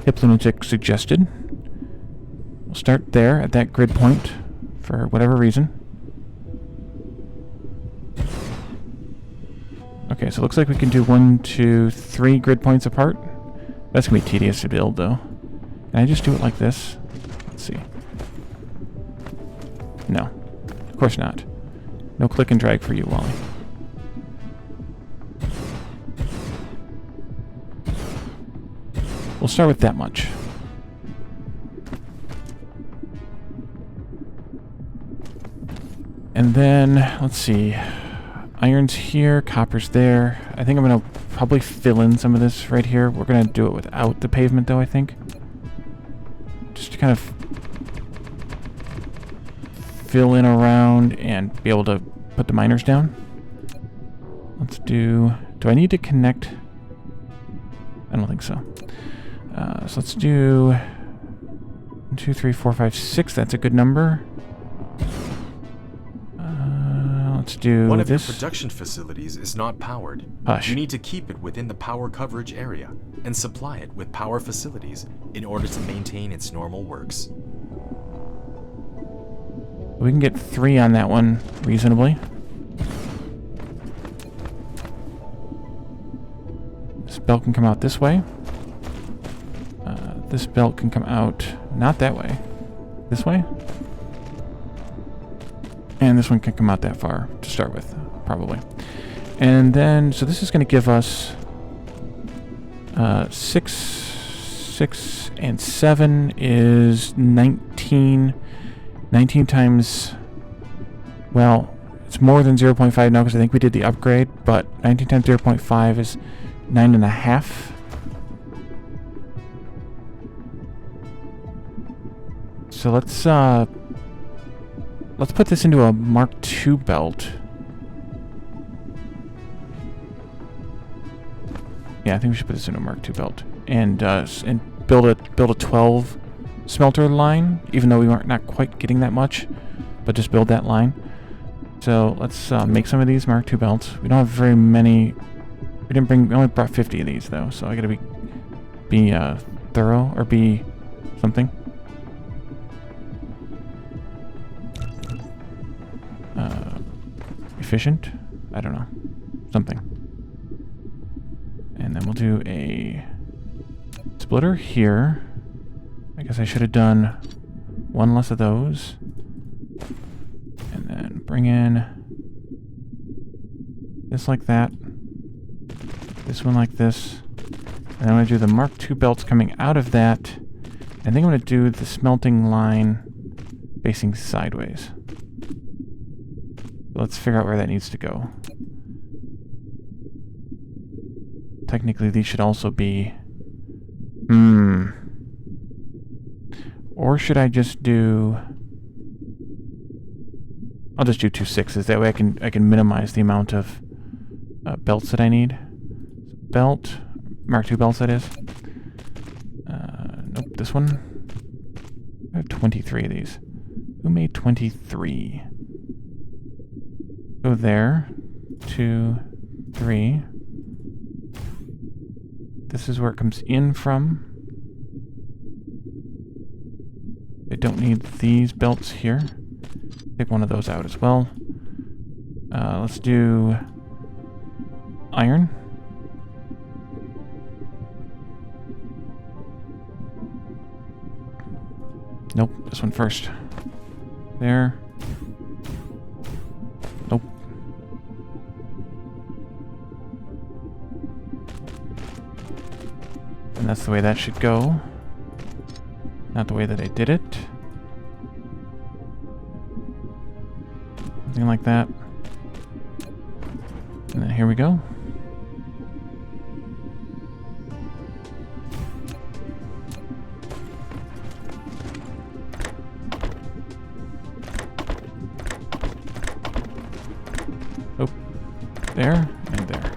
Hip Lunatic suggested. We'll start there at that grid point for whatever reason. Okay, so it looks like we can do 1, 2, 3 grid points apart. That's going to be tedious to build, though. Can I just do it like this? Let's see. No. Of course not. No click and drag for you, Wally. We'll start with that much. And then, let's see. Iron's here, copper's there. I think I'm going to probably fill in some of this right here. We're going to do it without the pavement, though, I think. Just to kind of fill in around and be able to put the miners down. Let's do I need to connect? I don't think so. So let's do 1, 2, 3, 4, 5, 6. That's a good number. Let's do One of this. your production facilities is not powered. Hush. You need to keep it within the power coverage area and supply it with power facilities in order to maintain its normal works. We can get 3 on that one reasonably. This belt can come out this way. This belt can come out not that way. This way. And this one can come out that far to start with, probably. And then, so this is going to give us 6, and 7 is 19. 19 times, well, it's more than 0.5 now because I think we did the upgrade, but 19 times 0.5 is 9.5. So let's put this into a Mark II belt. Yeah, I think we should put this into a Mark II belt and build a 12 smelter line, even though we weren't not quite getting that much, but just build that line. So let's make some of these Mark II belts. We don't have very many. We only brought 50 of these though, so I gotta be thorough or be something. Efficient? I don't know. Something. And then we'll do a splitter here. I guess I should have done 1 less of those. And then bring in this like that. This one like this. And I'm going to do the Mark II belts coming out of that. I think I'm going to do the smelting line facing sideways. Let's figure out where that needs to go. Technically, these should also be... Or should I just do... I'll just do 2 6s. That way I can minimize the amount of belts that I need. Belt. Mark II belts, that is. Nope, this one. I have 23 of these. Who made 23? Go there. 2, 3. This is where it comes in from. I don't need these belts here. Take one of those out as well. Let's do iron. Nope, this one first. There. Nope. And that's the way that should go. Not the way that I did it. Something like that. And then here we go. Oh, there and there.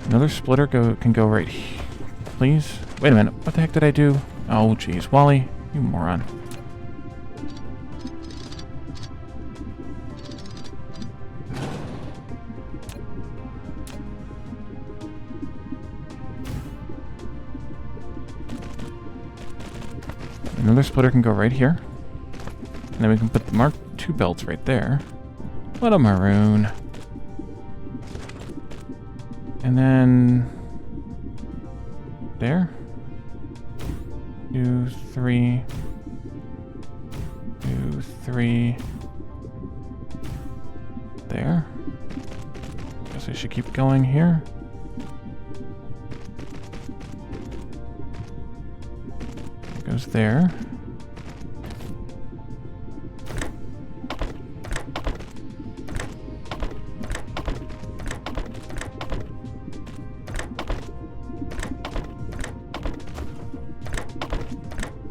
Another splitter can go right here, please. Wait a minute, what the heck did I do? Oh, jeez, Wally, you moron. Another splitter can go right here. And then we can put the Mark II belts right there. What a maroon. And then... there. 2, 3. 2, 3. There. Guess I should keep going here. Goes there.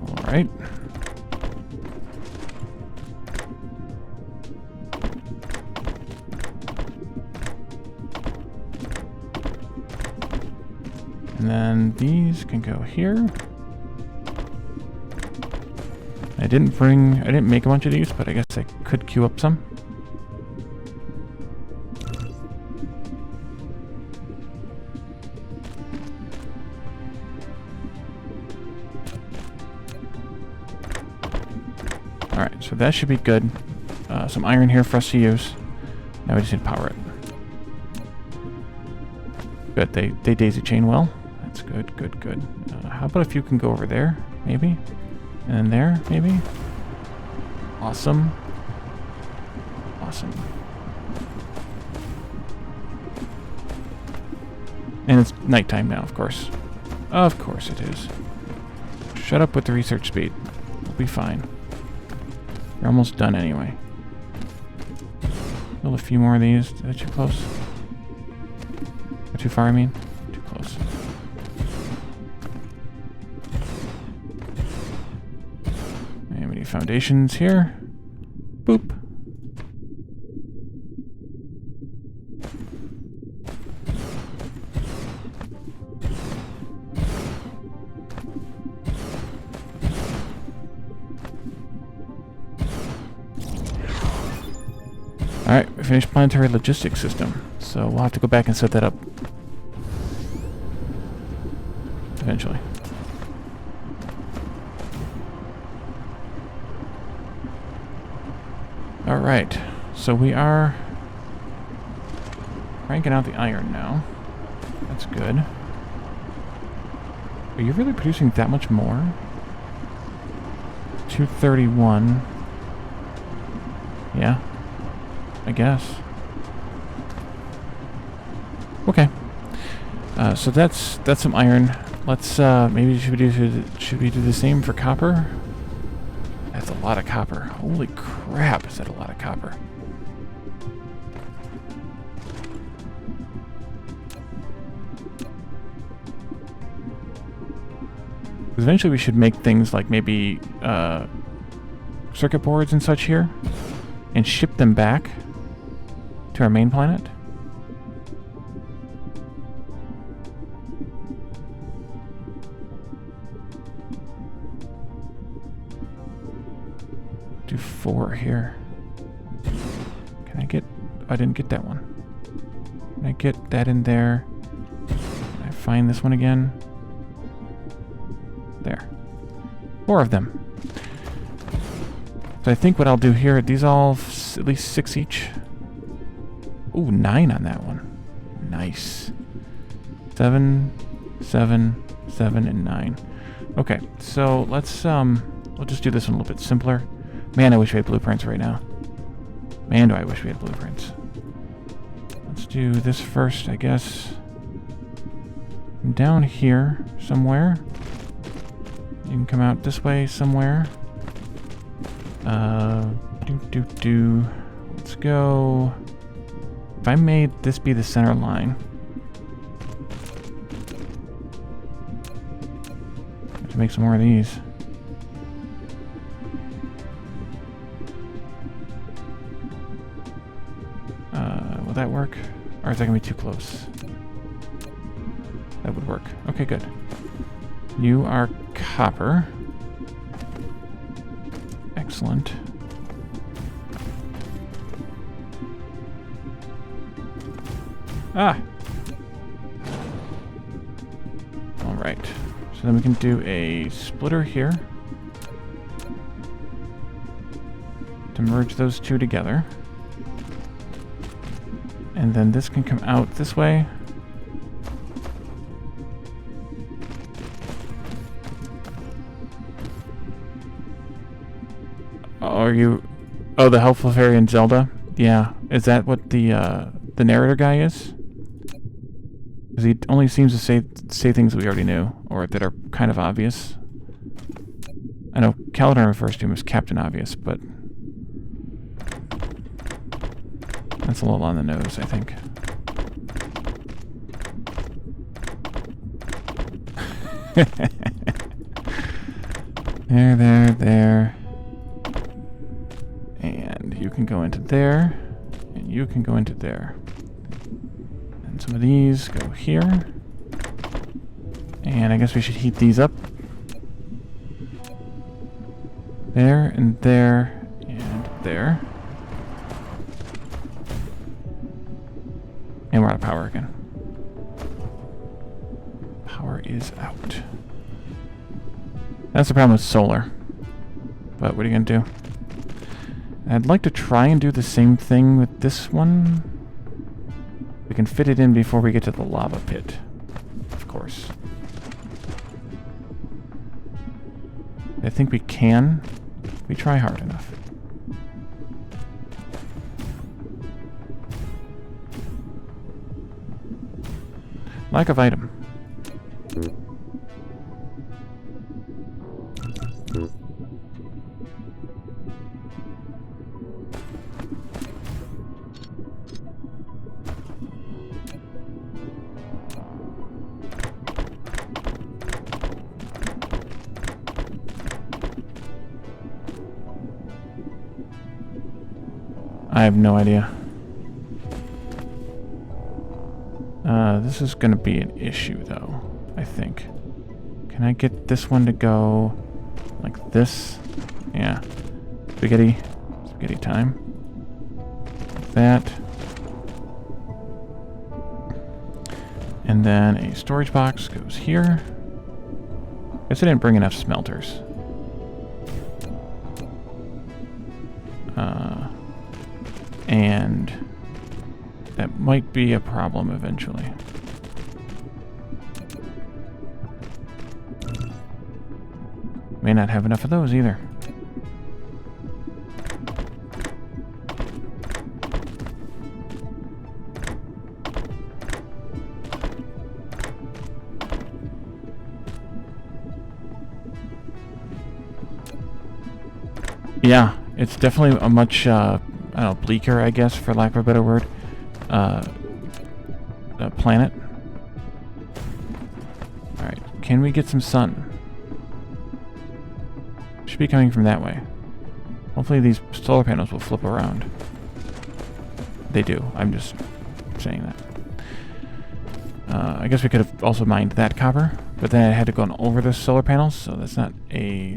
All right. And then these can go here. I didn't make a bunch of these, but I guess I could queue up some. Alright, so that should be good. Some iron here for us to use. Now we just need to power it. Good, they daisy chain well. That's good, good, good. How about if you can go over there, maybe? And then there, maybe? Awesome. Awesome. And it's nighttime now, of course. Of course it is. Shut up with the research speed. We'll be fine. You're almost done anyway. Build a few more of these. Is that too close? Or too far, I mean? Too close. And we need foundations here. Boop. Alright, we finished Planetary Logistics system, so we'll have to go back and set that up eventually. Alright, so we are cranking out the iron now. That's good. Are you really producing that much more? 231. Yeah. I guess. Okay. So that's some iron. Let's maybe should we do the same for copper? That's a lot of copper. Holy crap! Is that a lot of copper? Eventually, we should make things like maybe circuit boards and such here, and ship them back to our main planet. do 4 here. Can I get... I didn't get that one. Can I get that in there? Can I find this one again? There. 4 of them. So I think what I'll do here, these all at least 6 each. Ooh, 9 on that one. Nice. 7, 7, 7, and 9. Okay, so let's we'll just do this one a little bit simpler. Man, I wish we had blueprints right now. Man, do I wish we had blueprints. Let's do this first, I guess. Down here somewhere. You can come out this way somewhere. Let's go. If I made this be the center line. I have to make some more of these. Will that work? Or is that gonna be too close? That would work. Okay, good. You are copper. Excellent. Ah! Alright. So then we can do a splitter here. To merge those two together. And then this can come out this way. Are you... Oh, the helpful fairy in Zelda? Yeah. Is that what the narrator guy is? Because he only seems to say things that we already knew, or that are kind of obvious. I know Caledon refers to him as Captain Obvious, but... that's a little on the nose, I think. There. And you can go into there, and you can go into there. And some of these go here. And I guess we should heat these up. There, and there, and there. And we're out of power again. Power is out. That's the problem with solar. But what are you going to do? I'd like to try and do the same thing with this one. We can fit it in before we get to the lava pit. Of course. I think we can. We try hard enough. Lack of item. I have no idea. This is going to be an issue, though, I think. Can I get this one to go like this? Yeah. Spaghetti time. Like that. And then a storage box goes here. Guess I didn't bring enough smelters. And that might be a problem eventually. May not have enough of those either. Yeah, it's definitely a much, I don't know, bleaker, I guess, for lack of a better word, planet. Alright, can we get some sun? Should be coming from that way. Hopefully these solar panels will flip around. They do, I'm just saying that. I guess we could have also mined that copper, but then I had to go over the solar panels, so that's not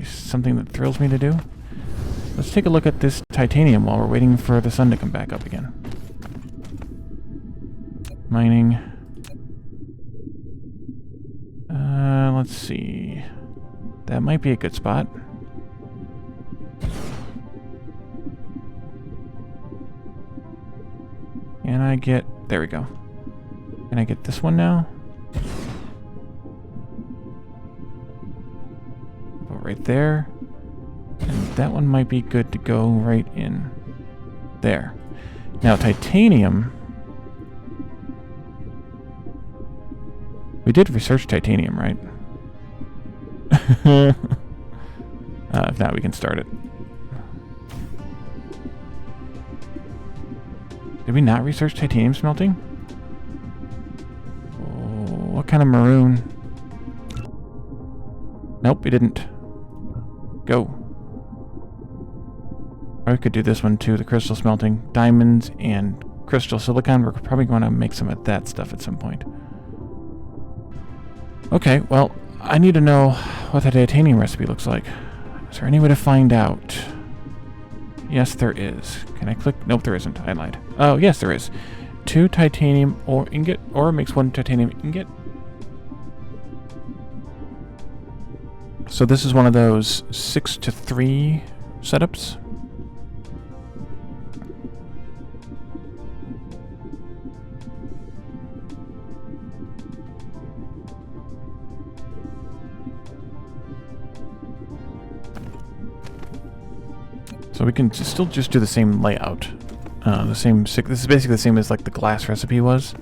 something that thrills me to do. Let's take a look at this titanium while we're waiting for the sun to come back up again. Mining. Let's see. That might be a good spot. Can I get... There we go. Can I get this one now? Go right there. And that one might be good to go right in there. Now, titanium... We did research titanium, right? If not, we can start it. Did we not research titanium smelting? Oh, what kind of maroon? Nope, we didn't. Go. Or we could do this one too, the crystal smelting. Diamonds and crystal silicon. We're probably going to make some of that stuff at some point. Okay, well, I need to know what the titanium recipe looks like. Is there any way to find out? Yes, there is. Can I click? Nope, there isn't. I lied. Oh, yes, there is. 2 titanium ore ingot, or makes 1 titanium ingot. So this is one of those 6-to-3 setups. So we can still just do the same layout. This is basically the same as like the glass recipe was.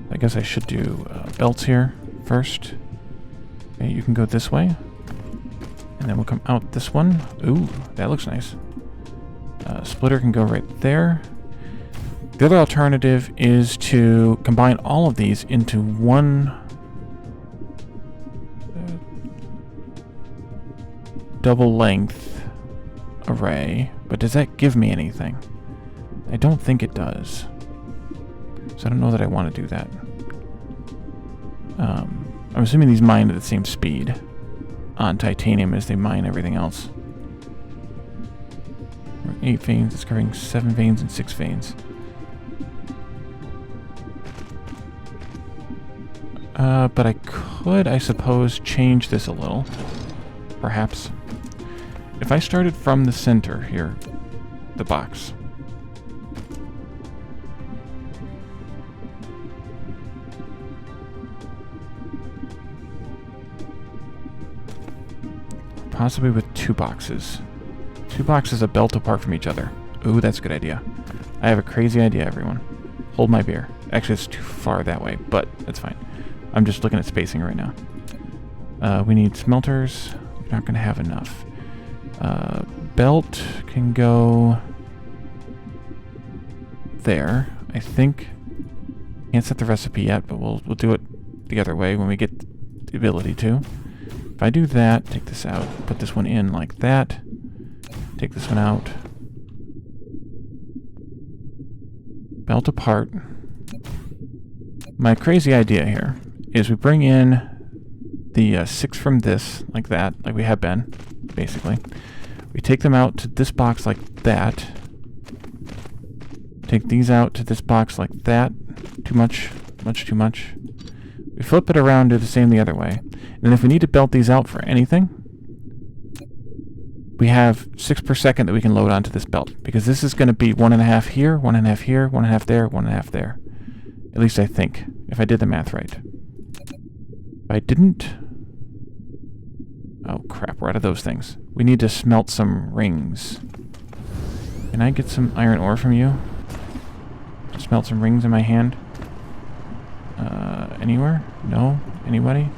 I guess I should do belts here first. Okay, you can go this way. And then we'll come out this one. Ooh, that looks nice. Splitter can go right there. The other alternative is to combine all of these into one double length array, but does that give me anything? I don't think it does. So I don't know that I want to do that. I'm assuming these mine at the same speed on titanium as they mine everything else. 8 veins, it's covering 7 veins and 6 veins. But I could, I suppose, change this a little. Perhaps. If I started from the center here, the box. Possibly with 2 boxes. 2 boxes a belt apart from each other. Ooh, that's a good idea. I have a crazy idea, everyone. Hold my beer. Actually, it's too far that way, but that's fine. I'm just looking at spacing right now. We need smelters. We're not going to have enough. Belt can go there, I think. Can't set the recipe yet, but we'll do it the other way when we get the ability to. If I do that, take this out, put this one in like that, take this one out. Belt apart. My crazy idea here is we bring in the 6 from this, like that, like we have been, basically. We take them out to this box like that. Take these out to this box like that. Too much, much too much. We flip it around, do the same the other way. And if we need to belt these out for anything, we have 6 per second that we can load onto this belt. Because this is going to be 1.5 here, 1.5 here, 1.5 there, 1.5 there. At least I think, if I did the math right. If I didn't... Oh crap, we're out of those things. We need to smelt some rings. Can I get some iron ore from you? To smelt some rings in my hand? Anywhere? No? Anybody?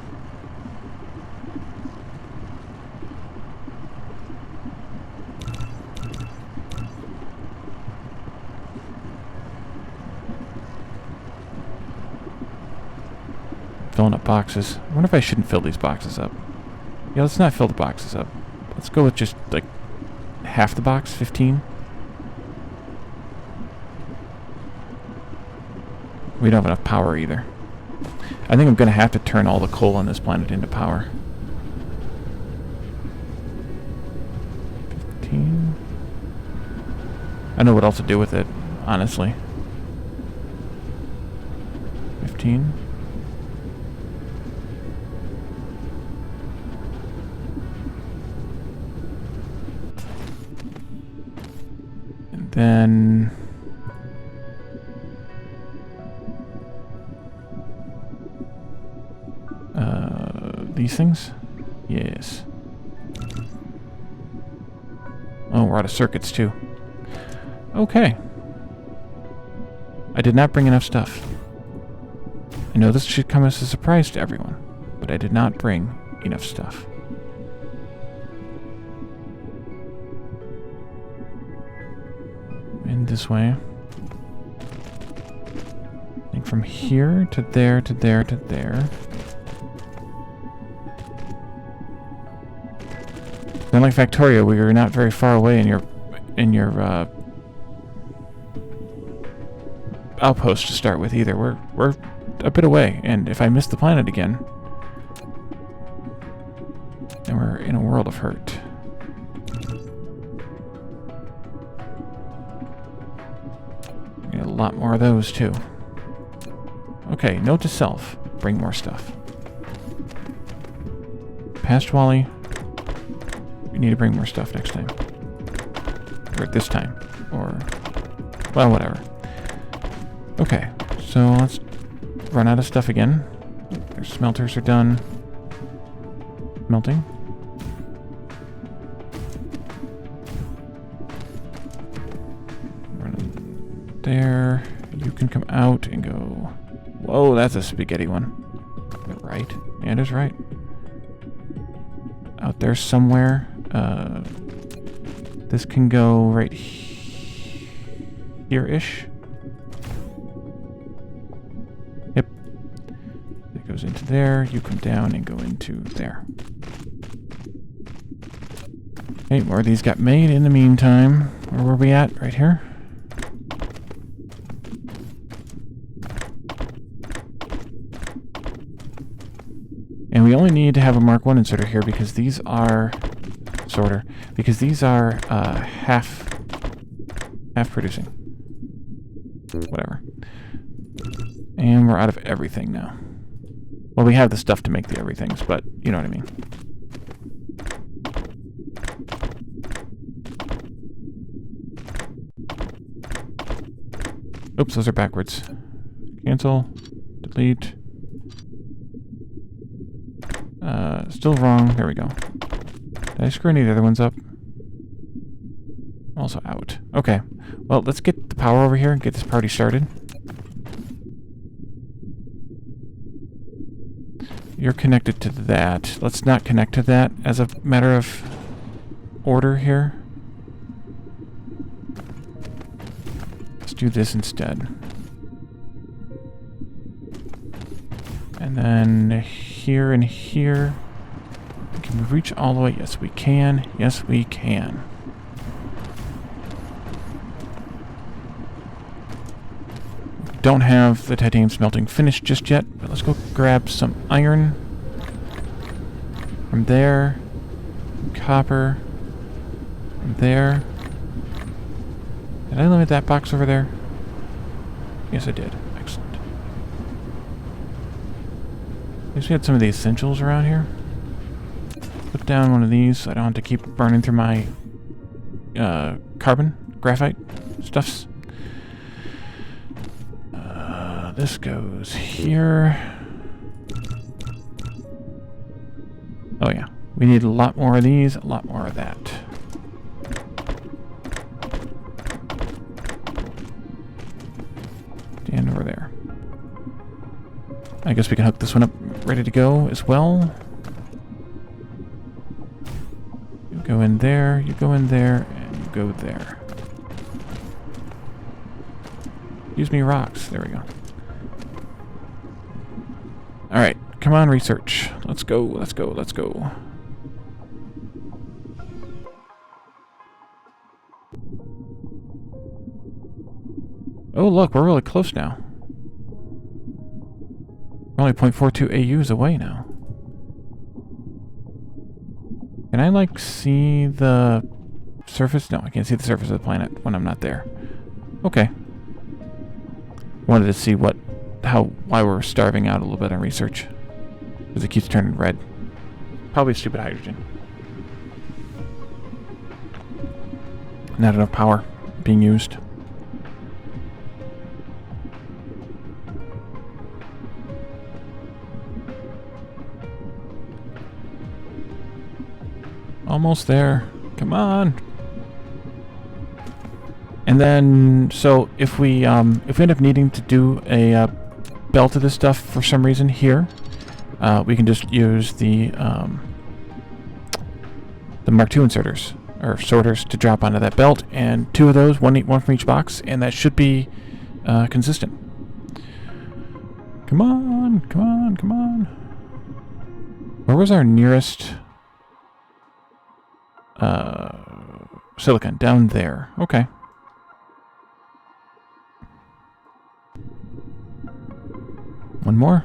Filling up boxes. I wonder if I shouldn't fill these boxes up. Yeah, let's not fill the boxes up. Let's go with just, like, half the box, 15. We don't have enough power either. I think I'm going to have to turn all the coal on this planet into power. 15. I know what else to do with it, honestly. 15. And then... these things? Yes. Oh, we're out of circuits, too. Okay. I did not bring enough stuff. I know this should come as a surprise to everyone, but I did not bring enough stuff. In this way. I think from here to there to there to there. Unlike Factorio, we are not very far away in your outpost to start with either. We're a bit away, and if I miss the planet again, then we're in a world of hurt. Get a lot more of those too. Okay, note to self: bring more stuff. Past Wally. You need to bring more stuff next time. Or this time. Or... well, whatever. Okay, so let's run out of stuff again. Their smelters are done. Melting. Run there. You can come out and go... whoa, that's a spaghetti one. Is that right? Yeah, it is right. Out there somewhere. This can go right here-ish. Yep. It goes into there. You come down and go into there. Okay, more of these got made in the meantime. Where were we at? Right here? And we only need to have a Mark 1 inserter here because these are... sorter. Because these are half producing. Whatever. And we're out of everything now. Well, we have the stuff to make the everythings, but you know what I mean. Oops, those are backwards. Cancel. Delete. Still wrong. There we go. Did I screw any of the other ones up? Also out. Okay. Well, let's get the power over here and get this party started. You're connected to that. Let's not connect to that as a matter of order here. Let's do this instead. And then here and here. Can we reach all the way? Yes, we can. Yes, we can. Don't have the titanium smelting finished just yet, but let's go grab some iron from there, copper from there. Did I limit that box over there? Yes, I did. Excellent. At least we had some of the essentials around here. Put down one of these so I don't have to keep burning through my carbon, graphite stuffs. This goes here. Oh yeah, we need a lot more of these, a lot more of that. Stand over there. I guess we can hook this one up ready to go as well. You go in there, you go in there, and you go there. Use me rocks. There we go. Alright, come on, research. Let's go, let's go, let's go. Oh, look, we're really close now. We're only 0.42 AUs away now. Can I, like, see the surface? No, I can't see the surface of the planet when I'm not there. Okay. Wanted to see why we're starving out a little bit on research. Because it keeps turning red. Probably stupid hydrogen. Not enough power being used. Almost there. Come on. And then, so if we end up needing to do a belt of this stuff for some reason here, we can just use the Mark II inserters or sorters to drop onto that belt, and 2 of those, one from each box, and that should be consistent. Come on, come on, come on. Where was our nearest silicon? Down there. Okay. One more.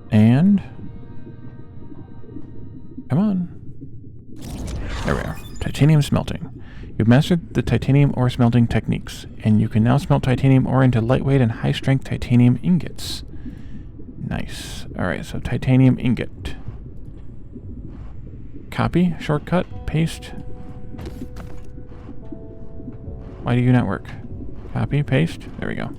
And come on. There we are. Titanium smelting. You've mastered the titanium ore smelting techniques, and you can now smelt titanium ore into lightweight and high-strength titanium ingots. Nice. Alright, so titanium ingot. Copy, shortcut, paste. Why do you not work? Copy, paste. There we go.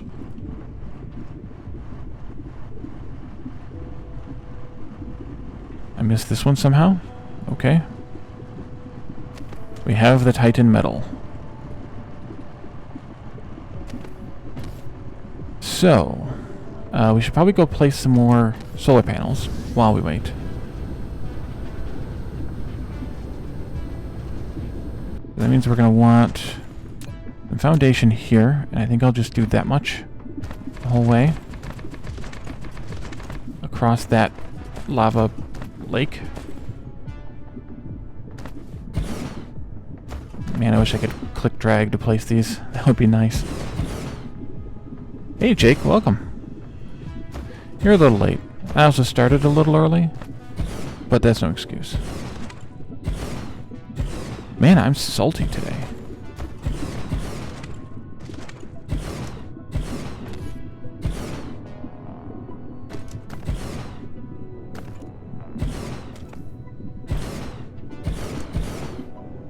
I missed this one somehow. Okay. We have the Titan metal. So, we should probably go place some more solar panels while we wait. That means we're going to want the foundation here, and I think I'll just do that much the whole way across that lava lake. Man, I wish I could click drag to place these. That would be nice. Hey Jake, welcome. You're a little late. I also started a little early, but that's no excuse. Man, I'm salty today.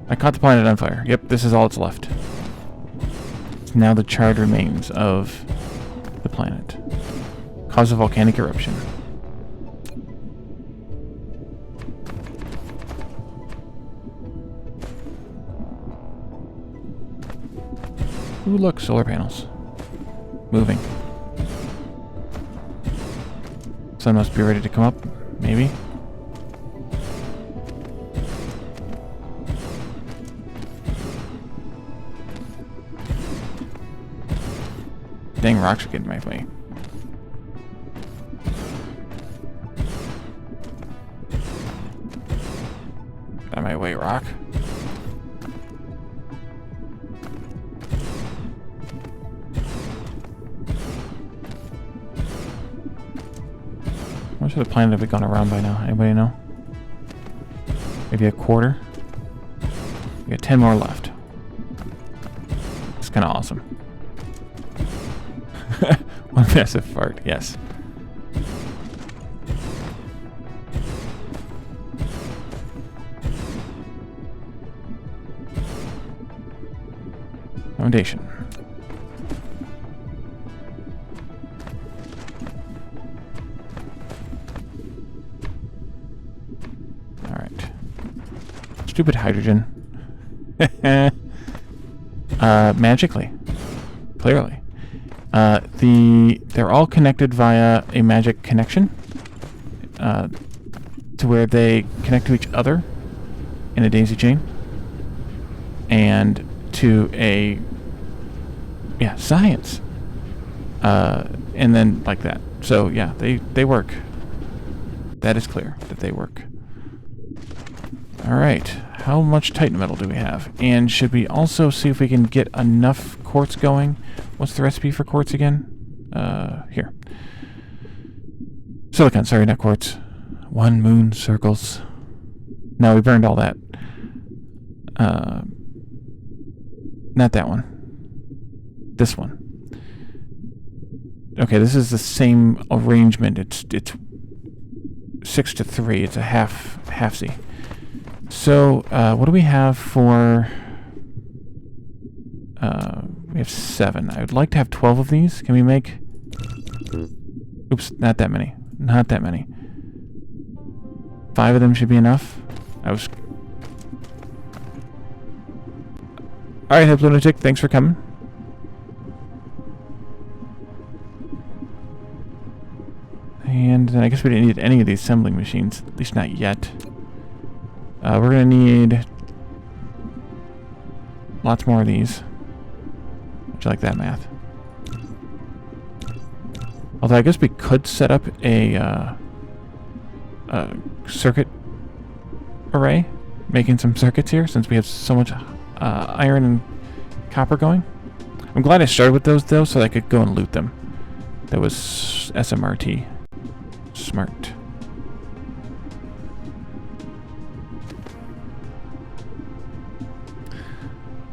I caught the planet on fire. Yep, this is all that's left. It's now the charred remains of the planet. Cause of volcanic eruption. Ooh, look, solar panels. Moving. Sun must be ready to come up, maybe. Dang, rocks are getting my way. Out of my way, rock. How much of the planet have we gone around by now? Anybody know? Maybe a quarter? We got 10 more left. It's kind of awesome. One massive fart, yes. Foundation. Alright. Stupid hydrogen. Magically. Clearly. They're all connected via a magic connection to where they connect to each other in a daisy chain and to a science and then like that. So yeah, they work. That is clear that they work. Alright, how much Titan metal do we have? And should we also see if we can get enough quartz going? What's the recipe for quartz again? Here. Silicon, sorry, not quartz. 1 moon circles. No, we burned all that. Not that one. This one. Okay, this is the same arrangement. It's 6 to 3. It's a half-Z. So, what do we have for... we have 7. I would like to have 12 of these. Can we make... Oops, not that many. Not that many. 5 of them should be enough. Alright, Hip Lunatic, thanks for coming. And then I guess we didn't need any of these assembling machines, at least not yet. We're going to need lots more of these. Would you like that math? Although I guess we could set up a circuit array, making some circuits here since we have so much iron and copper going. I'm glad I started with those though, so that I could go and loot them. That was SMRT. Smart.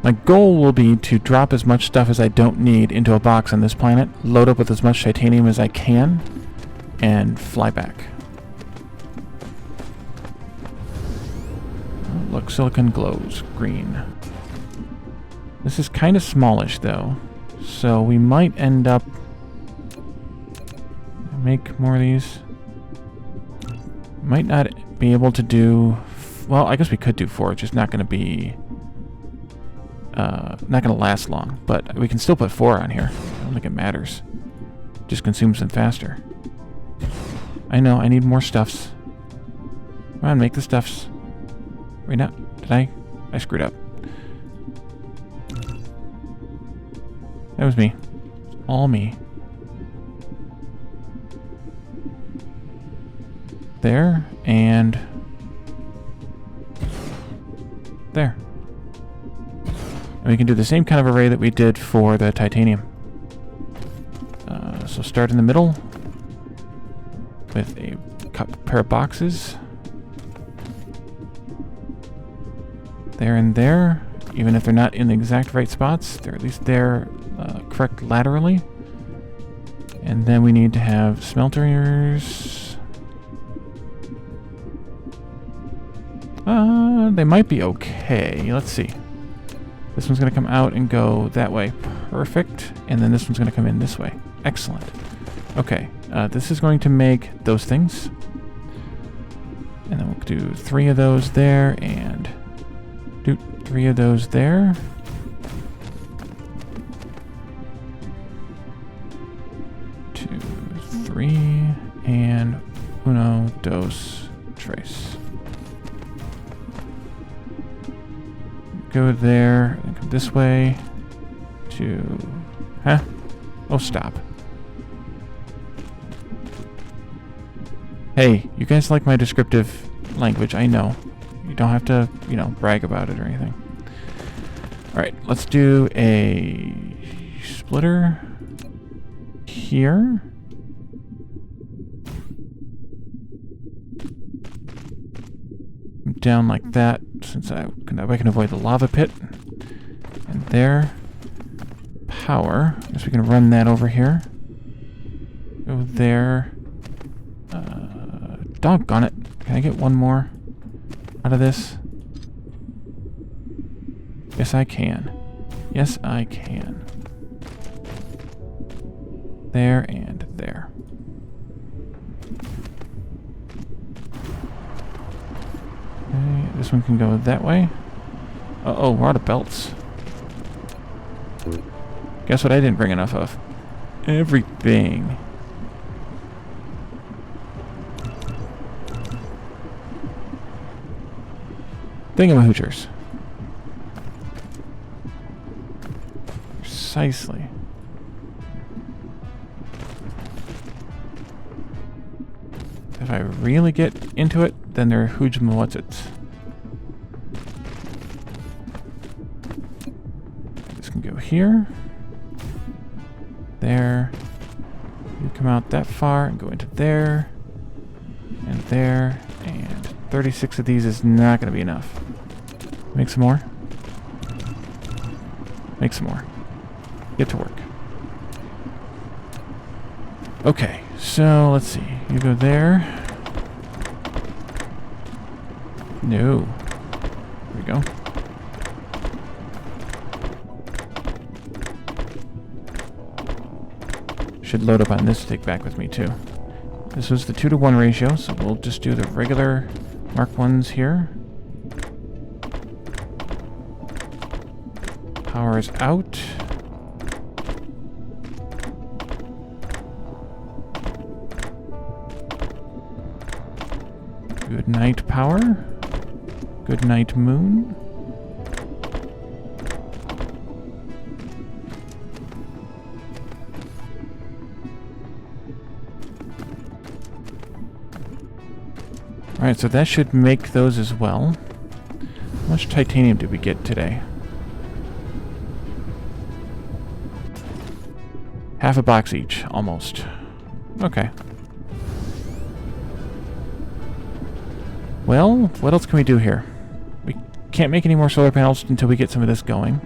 My goal will be to drop as much stuff as I don't need into a box on this planet, load up with as much titanium as I can, and fly back. Oh, look, silicon glows green. This is kind of smallish though, so we might end up... Make more of these. Might not be able to do... Well, I guess we could do 4. It's just not going to be... not going to last long. But we can still put 4 on here. I don't think it matters. Just consumes them faster. I know, I need more stuffs. Come on, make the stuffs. Wait, no. Did I? I screwed up. That was me. All me. There, and there. And we can do the same kind of array that we did for the titanium. So start in the middle with a pair of boxes. There and there. Even if they're not in the exact right spots, they're at least there correct laterally. And then we need to have smelters. They might be okay. Let's see. This one's going to come out and go that way. Perfect. And then this one's going to come in this way. Excellent. Okay. This is going to make those things. And then we'll do 3 of those there and do 3 of those there. Two, 3, and uno, dos, tres. Go there, and come this way to... Huh? Oh, stop. Hey, you guys like my descriptive language, I know. You don't have to, you know, brag about it or anything. Alright, let's do a splitter here. Down like that, since I can avoid the lava pit. And there. Power. I guess we can run that over here. Go there. Doggone it. Can I get one more out of this? Yes, I can. Yes, I can. There and there. Okay, this one can go that way. Uh-oh, we're out of belts. Guess what I didn't bring enough of? Everything. Thingamahoochers. Precisely. If I really get into it, then they're hoojamawhatsits. This can go here. There. You come out that far and go into there. And there. And 36 of these is not going to be enough. Make some more. Make some more. Get to work. Okay, so let's see. You go there. No. There we go. Should load up on this to take back with me too. This was the 2-to-1 ratio, so we'll just do the regular Mark 1s here. Power is out. Good night, power. Good night, moon. Alright, so that should make those as well. How much titanium did we get today? Half a box each, almost. Okay. Well, what else can we do here? We can't make any more solar panels until we get some of this going.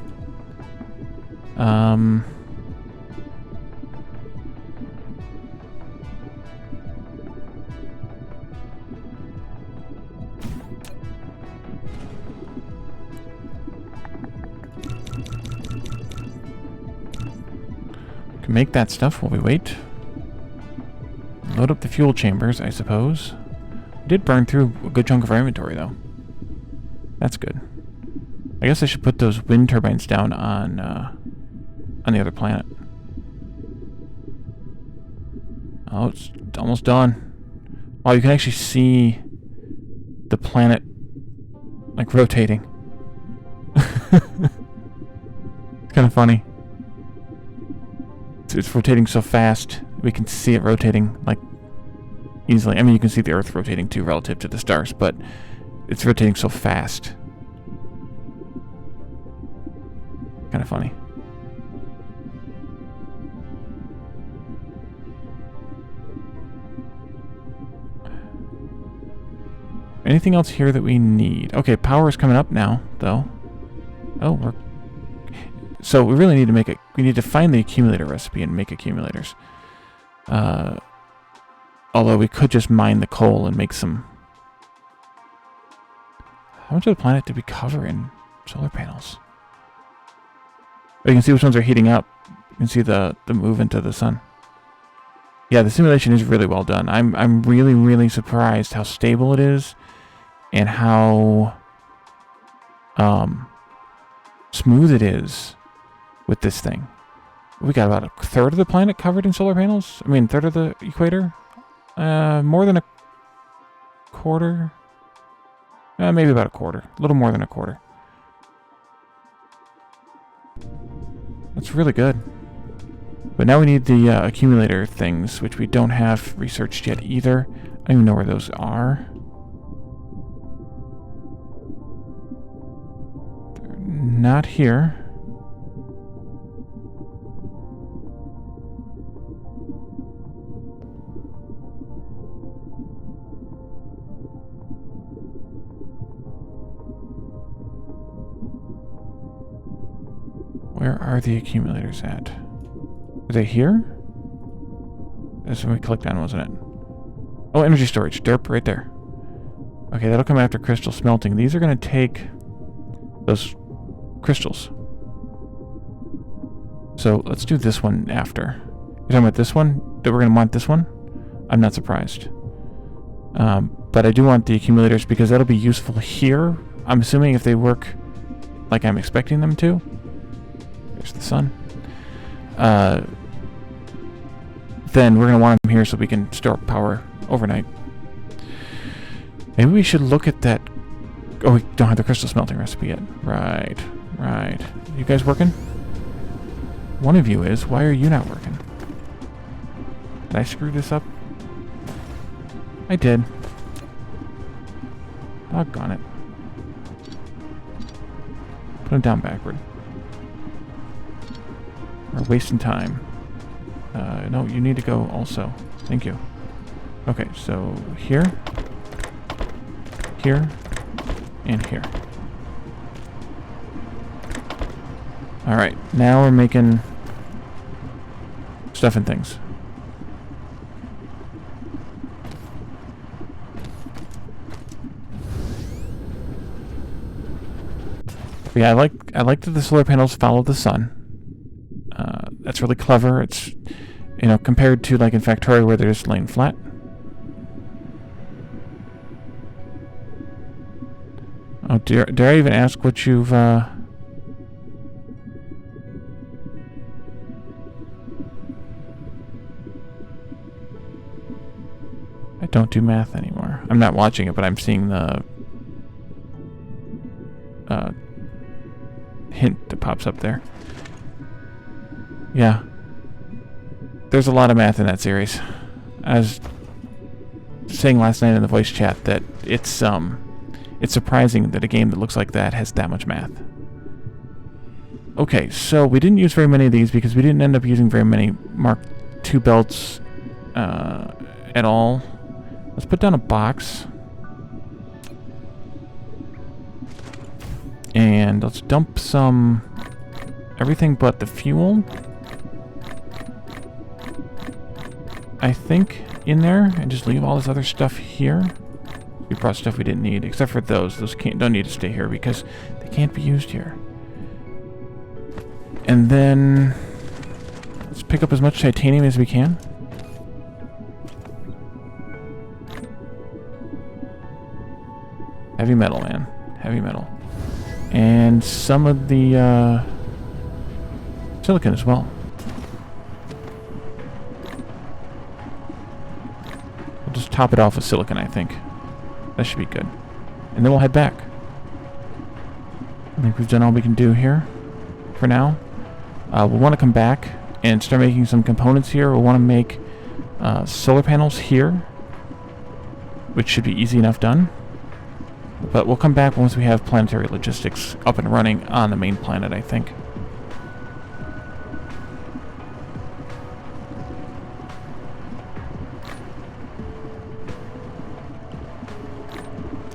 Can make that stuff while we wait. Load up the fuel chambers, I suppose. Did burn through a good chunk of our inventory, though. That's good. I guess I should put those wind turbines down on the other planet. Oh, it's almost done. Wow, you can actually see the planet, like, rotating. It's kind of funny. It's rotating so fast, we can see it rotating, like, easily. I mean, you can see the Earth rotating too relative to the stars, but it's rotating so fast. Kind of funny. Anything else here that we need? Okay, power is coming up now, though. Oh, so we really need to we need to find the accumulator recipe and make accumulators. Although we could just mine the coal and make some... How much of the planet did we cover in solar panels? Oh, you can see which ones are heating up. You can see the move into the sun. Yeah, the simulation is really well done. I'm really, really surprised how stable it is and how smooth it is with this thing. We got about a third of the planet covered in solar panels. I mean, third of the equator. More than a quarter. Maybe about a quarter. A little more than a quarter. That's really good. But now we need the accumulator things, which we don't have researched yet either. I don't even know where those are. They're not here. Where are the accumulators at? Are they here? That's when we clicked on, wasn't it? Oh, energy storage. Derp, right there. Okay, that'll come after crystal smelting. These are going to take those crystals. So let's do this one after. You're talking about this one? That we're going to want this one? I'm not surprised. But I do want the accumulators because that'll be useful here. I'm assuming if they work like I'm expecting them to. There's the sun. Then we're going to want them here so we can store power overnight. Maybe we should look at that. Oh, we don't have the crystal smelting recipe yet. Right, right. You guys working? One of you is. Why are you not working? Did I screw this up? I did. Doggone it. Put them down backward. We're wasting time. No, you need to go also. Thank you. Okay, so here, here, and here. Alright, now we're making stuff and things. Yeah, I like that the solar panels follow the sun. That's really clever. It's, you know, compared to like in Factorio where they're just laying flat. Oh, dare I even ask what you've I don't do math anymore. I'm not watching it, but I'm seeing the hint that pops up there. Yeah. There's a lot of math in that series. I was saying last night in the voice chat that it's surprising that a game that looks like that has that much math. Okay, so we didn't use very many of these because we didn't end up using very many Mark II belts at all. Let's put down a box. And let's dump some everything but the fuel, I think, in there, and just leave all this other stuff here. We brought stuff we didn't need, except for those. Those don't need to stay here because they can't be used here. And then let's pick up as much titanium as we can. Heavy metal, man. Heavy metal. And some of the silicon as well. We'll just top it off with silicon, I think. That should be good. And then we'll head back. I think we've done all we can do here for now. We'll want to come back and start making some components here. We'll want to make solar panels here, which should be easy enough done. But we'll come back once we have Planetary Logistics up and running on the main planet, I think.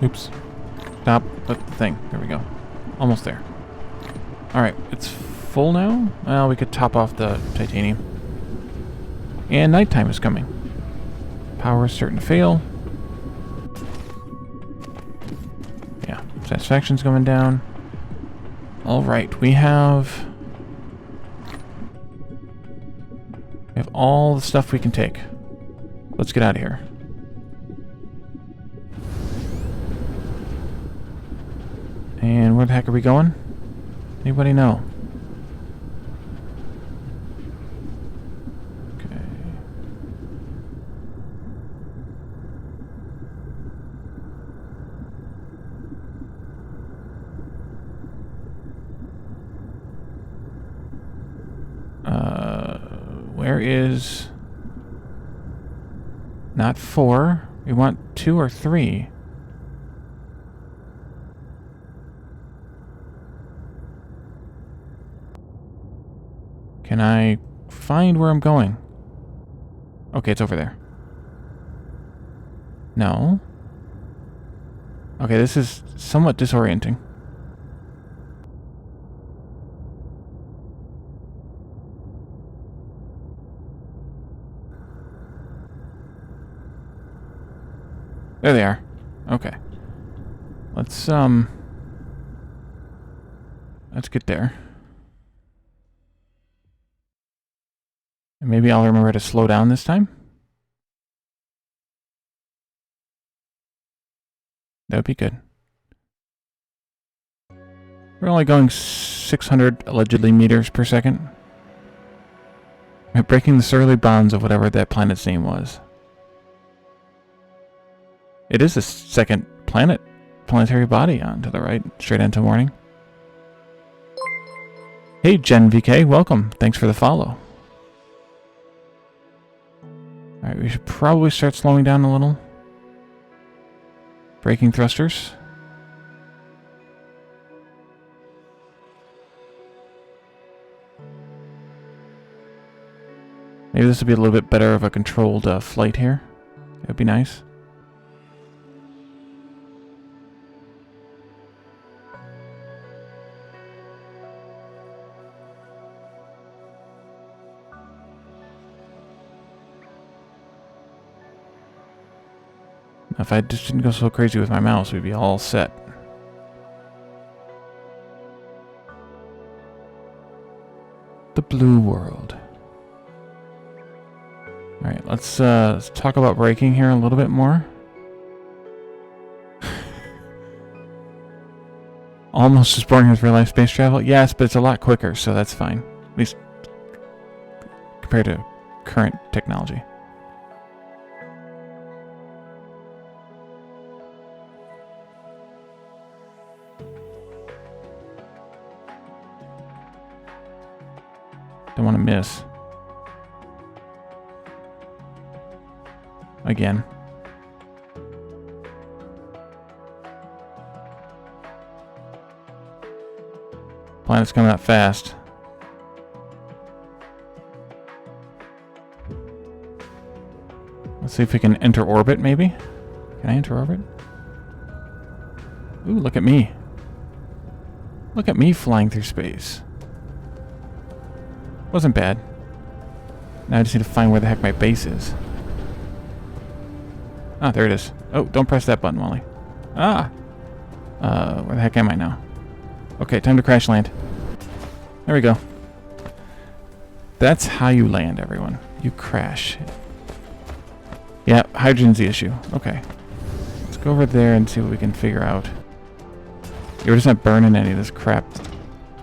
Oops. Stop the thing. There we go. Almost there. Alright, it's full now? Well, we could top off the titanium. And nighttime is coming. Power is starting to fail. Yeah, satisfaction's going down. Alright, we have all the stuff we can take. Let's get out of here. And where the heck are we going? Anybody know? Okay. Where is... Not 4. We want 2 or 3. Can I find where I'm going? Okay, it's over there. No. Okay, this is somewhat disorienting. There they are. Okay. Let's get there. And maybe I'll remember to slow down this time. That would be good. We're only going 600 allegedly meters per second. We're breaking the southerly bounds of whatever that planet's name was. It is the second planetary body on to the right, straight into morning. Hey, Gen VK, welcome. Thanks for the follow. Alright, we should probably start slowing down a little. Braking thrusters. Maybe this would be a little bit better of a controlled flight here. That would be nice. If I just didn't go so crazy with my mouse, we'd be all set. The blue world. Alright, let's talk about braking here a little bit more. Almost as boring as real-life space travel? Yes, but it's a lot quicker, so that's fine. At least compared to current technology. Don't want to miss. Again. Planet's coming up fast. Let's see if we can enter orbit, maybe? Can I enter orbit? Ooh, look at me. Look at me flying through space. Wasn't bad. Now I just need to find where the heck my base is. Ah, there it is. Oh, don't press that button, Wally. Ah! Where the heck am I now? Okay, time to crash land. There we go. That's how you land, everyone. You crash. Yeah, hydrogen's the issue. Okay. Let's go over there and see what we can figure out. We're just not burning any of this crap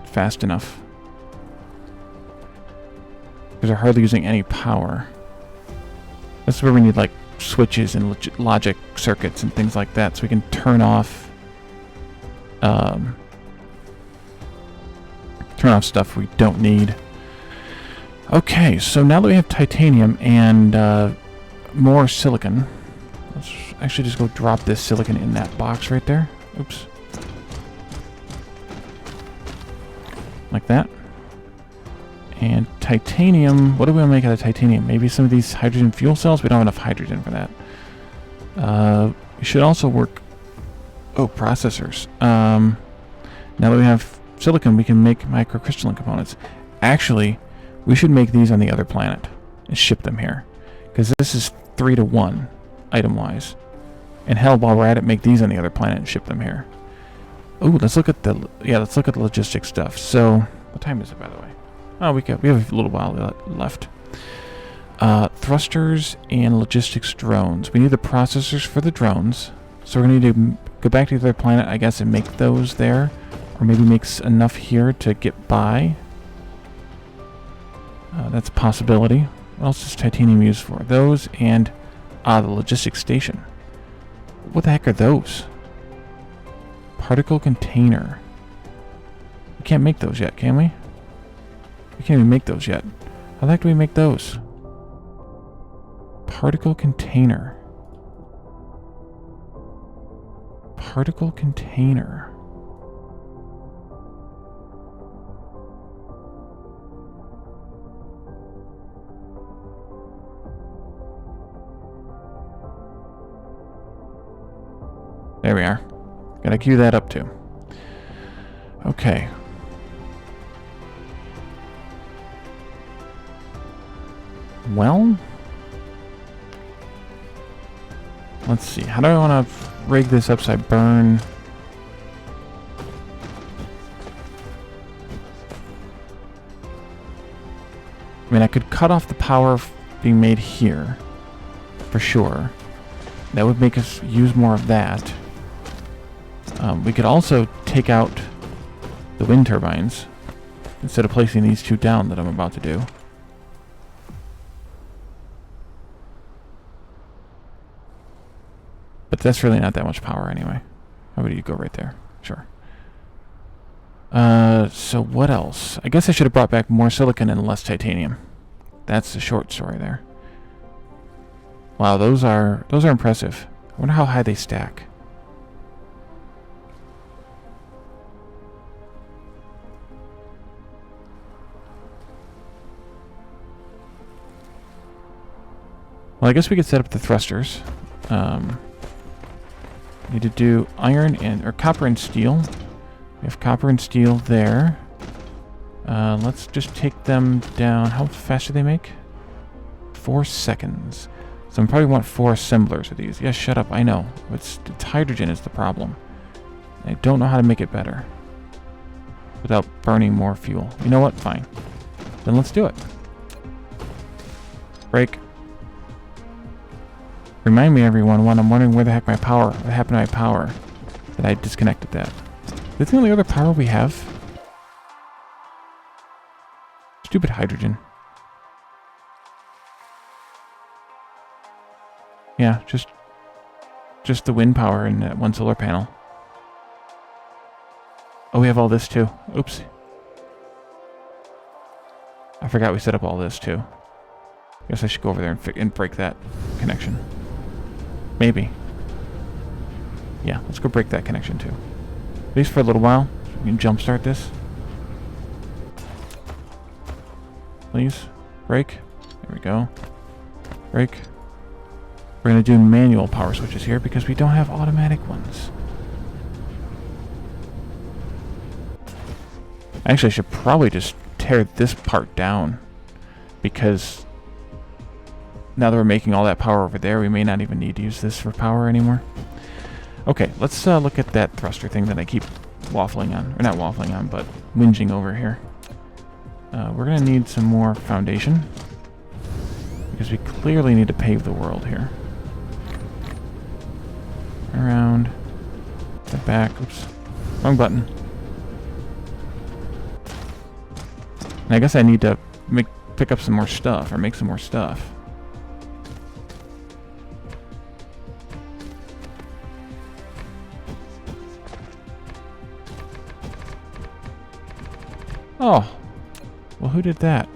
fast enough. Because they're hardly using any power. This is where we need, like, switches and logic circuits and things like that, so we can turn off stuff we don't need. Okay, so now that we have titanium and more silicon, let's actually just go drop this silicon in that box right there. Oops. Like that. And titanium, what do we want to make out of titanium? Maybe some of these hydrogen fuel cells? We don't have enough hydrogen for that. We should also work... Oh, processors. Now that we have silicon, we can make microcrystalline components. Actually, we should make these on the other planet and ship them here. Because this is 3-to-1, item-wise. And hell, while we're at it, make these on the other planet and ship them here. Ooh, let's look at the... Yeah, let's look at the logistics stuff. So, what time is it, by the way? Oh, we have a little while left. Thrusters and logistics drones. We need the processors for the drones. So we're going to need to go back to the other planet, I guess, and make those there. Or maybe make enough here to get by. That's a possibility. What else is titanium used for? Those and the logistics station. What the heck are those? Particle container. We can't make those yet, can we? We can't even make those yet. How the heck do we make those? Particle container. Particle container. There we are. Gotta queue that up too. Okay. Well, let's see. How do I want to rig this up so I burn? I mean, I could cut off the power being made here, for sure. That would make us use more of that. We could also take out the wind turbines instead of placing these two down that I'm about to do. But that's really not that much power anyway. How about you go right there? Sure. So what else? I guess I should have brought back more silicon and less titanium. That's the short story there. Wow, those are impressive. I wonder how high they stack. Well, I guess we could set up the thrusters. Need to do iron or copper and steel. We have copper and steel there. Let's just take them down. How fast do they make? 4 seconds. So I probably want 4 assemblers of these. Yes, shut up. I know. It's hydrogen is the problem. I don't know how to make it better without burning more fuel. You know what? Fine. Then let's do it. Break. Remind me, everyone, when I'm wondering where the heck my power, what happened to my power, that I disconnected that. That's the only other power we have. Stupid hydrogen. Yeah, just the wind power and that one solar panel. Oh, we have all this too. Oops. I forgot we set up all this too. Guess I should go over there and break that connection. Maybe. Yeah, let's go break that connection too. At least for a little while. So we can jumpstart this. Please. Break. There we go. Break. We're going to do manual power switches here because we don't have automatic ones. Actually, I should probably just tear this part down because now that we're making all that power over there, we may not even need to use this for power anymore. Okay, let's look at that thruster thing that I keep waffling on. Or not waffling on, but whinging over here. We're going to need some more foundation because we clearly need to pave the world here. Around. Step back. Oops. Wrong button. And I guess I need to pick up some more stuff, or make some more stuff. Oh. Well, who did that?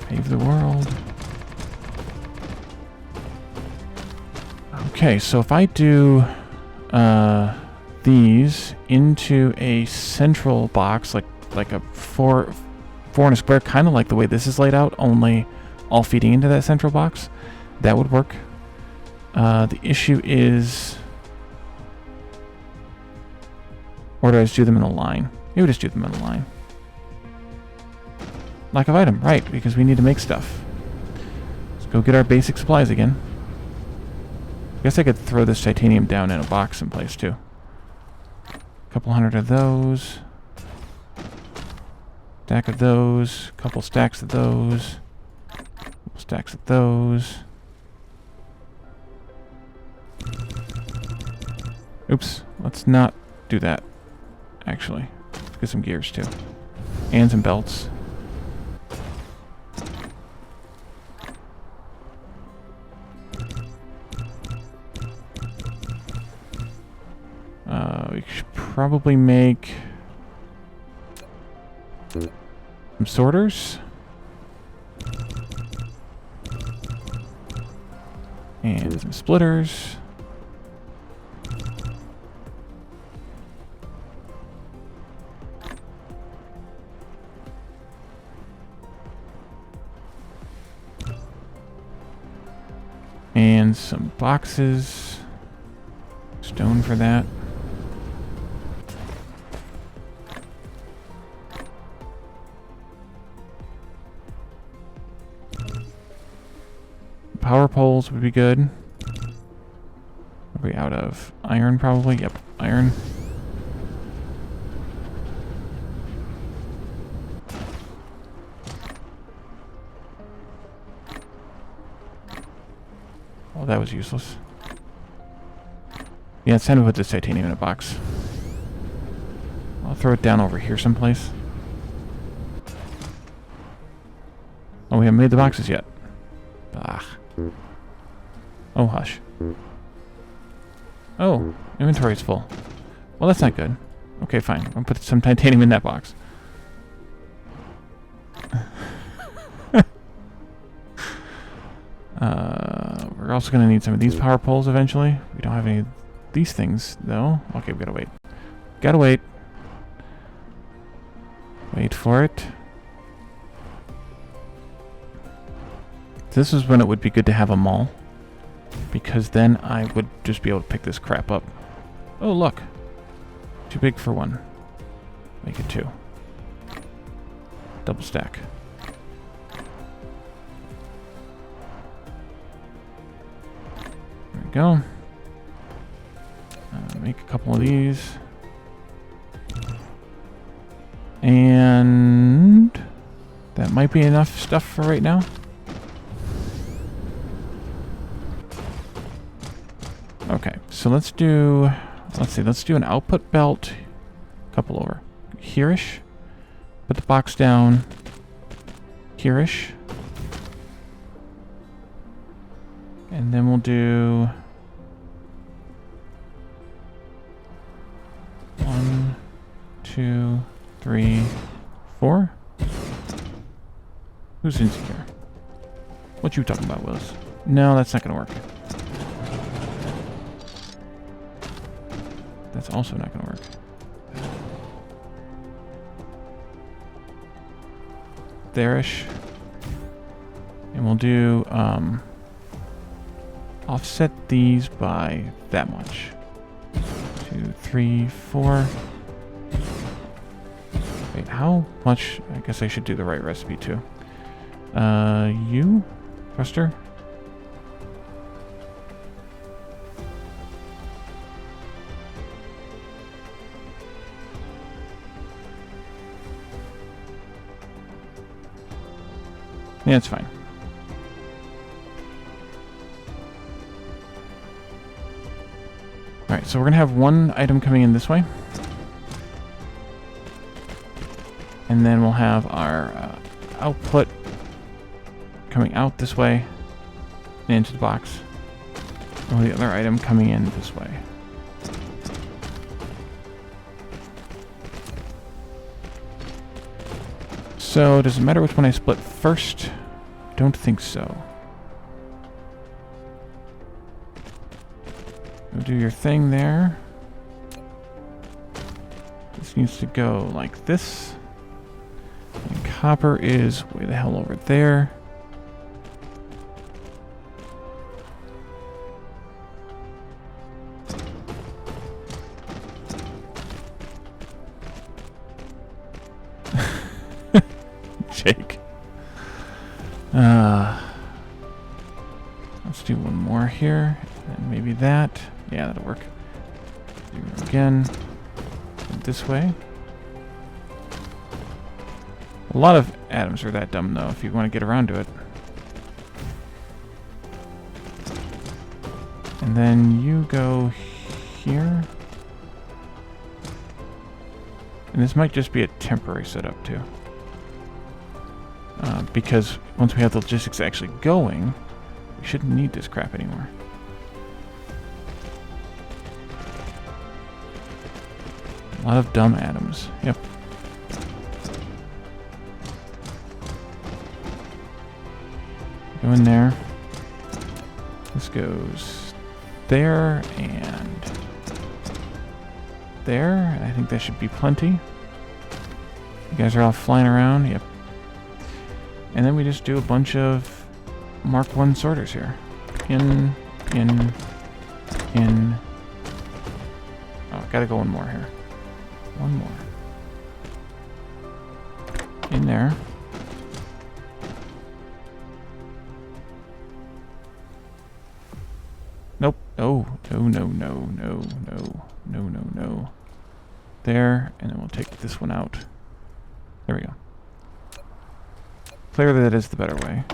Pave the world. Okay, so if I do these into a central box, like a four in a square, kind of like the way this is laid out, only all feeding into that central box, that would work. The issue is, or do I just do them in a line? Maybe just do them in a line. Lack of item, right, because we need to make stuff. Let's go get our basic supplies again. I guess I could throw this titanium down in a box someplace too. A couple hundred of those. Stack of those. Couple stacks of those. Couple stacks of those. Oops, let's not do that, actually. Let's get some gears too. And some belts. We should probably make some sorters. And some splitters. And some boxes. Stone for that. Power poles would be good. Are we out of iron probably? Yep, iron. Oh, that was useless. Yeah, it's time to put this titanium in a box. I'll throw it down over here someplace. Oh, we haven't made the boxes yet. Ah. Oh, hush. Oh, inventory's full. Well, that's not good. Okay, fine. I'll put some titanium in that box. We're also going to need some of these power poles eventually. We don't have any of these things, though. Okay, we gotta wait. Gotta wait. Wait for it. This is when it would be good to have a mall, because then I would just be able to pick this crap up. Oh, look. Too big for one. Make it 2. Double stack. There we go. Make a couple of these. And that might be enough stuff for right now. Okay, so let's do an output belt, couple over here-ish. Put the box down here-ish. And then we'll do 1, 2, 3, 4. Who's insecure? What you talking about, Willis? No, that's not gonna work. That's also not gonna work. There-ish. And we'll do, offset these by that much. 2, 3, 4. Wait, how much? I guess I should do the right recipe too. Thruster. Yeah, it's fine. Alright, so we're going to have one item coming in this way. And then we'll have our output coming out this way and into the box. And the other item coming in this way. So, does it matter which one I split first? Don't think so. Go do your thing there. This needs to go like this. And copper is way the hell over there. Jake. Let's do one more here, and maybe that. Yeah, that'll work. Do it again. This way. A lot of atoms are that dumb, though, if you want to get around to it. And then you go here. And this might just be a temporary setup, too. Because once we have the logistics actually going, we shouldn't need this crap anymore. A lot of dumb atoms. Yep. Go in there. This goes there and there. I think that should be plenty. You guys are all flying around. Yep. And then we just do a bunch of Mark 1 sorters here. In. Oh, gotta go one more here. One more. In there. Nope. Oh, no. There, and then we'll take this one out. There we go. Clearly that is the better way.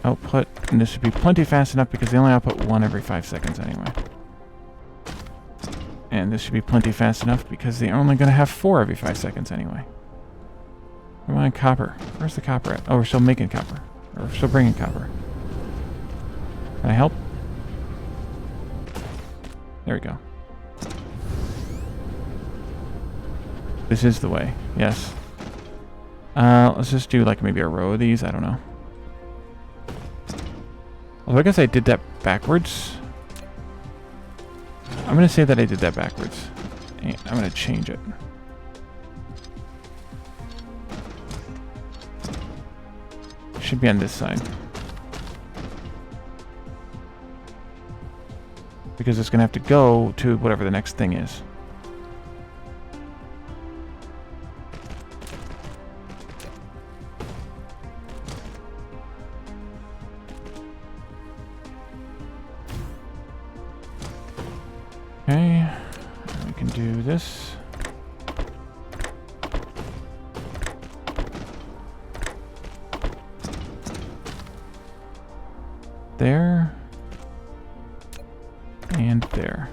Output, and this should be plenty fast enough because they only output one every 5 seconds anyway. And this should be plenty fast enough because they're only going to have 4 every 5 seconds anyway. Come on, copper. Where's the copper at? Oh, we're still making copper. Or we're still bringing copper. Can I help? There we go. This is the way. Yes. Let's just do like maybe a row of these. I don't know. Although I guess I did that backwards. I'm going to say that I did that backwards. And I'm going to change it. Should be on this side. Because it's going to have to go to whatever the next thing is. Okay, we can do this. There. And there.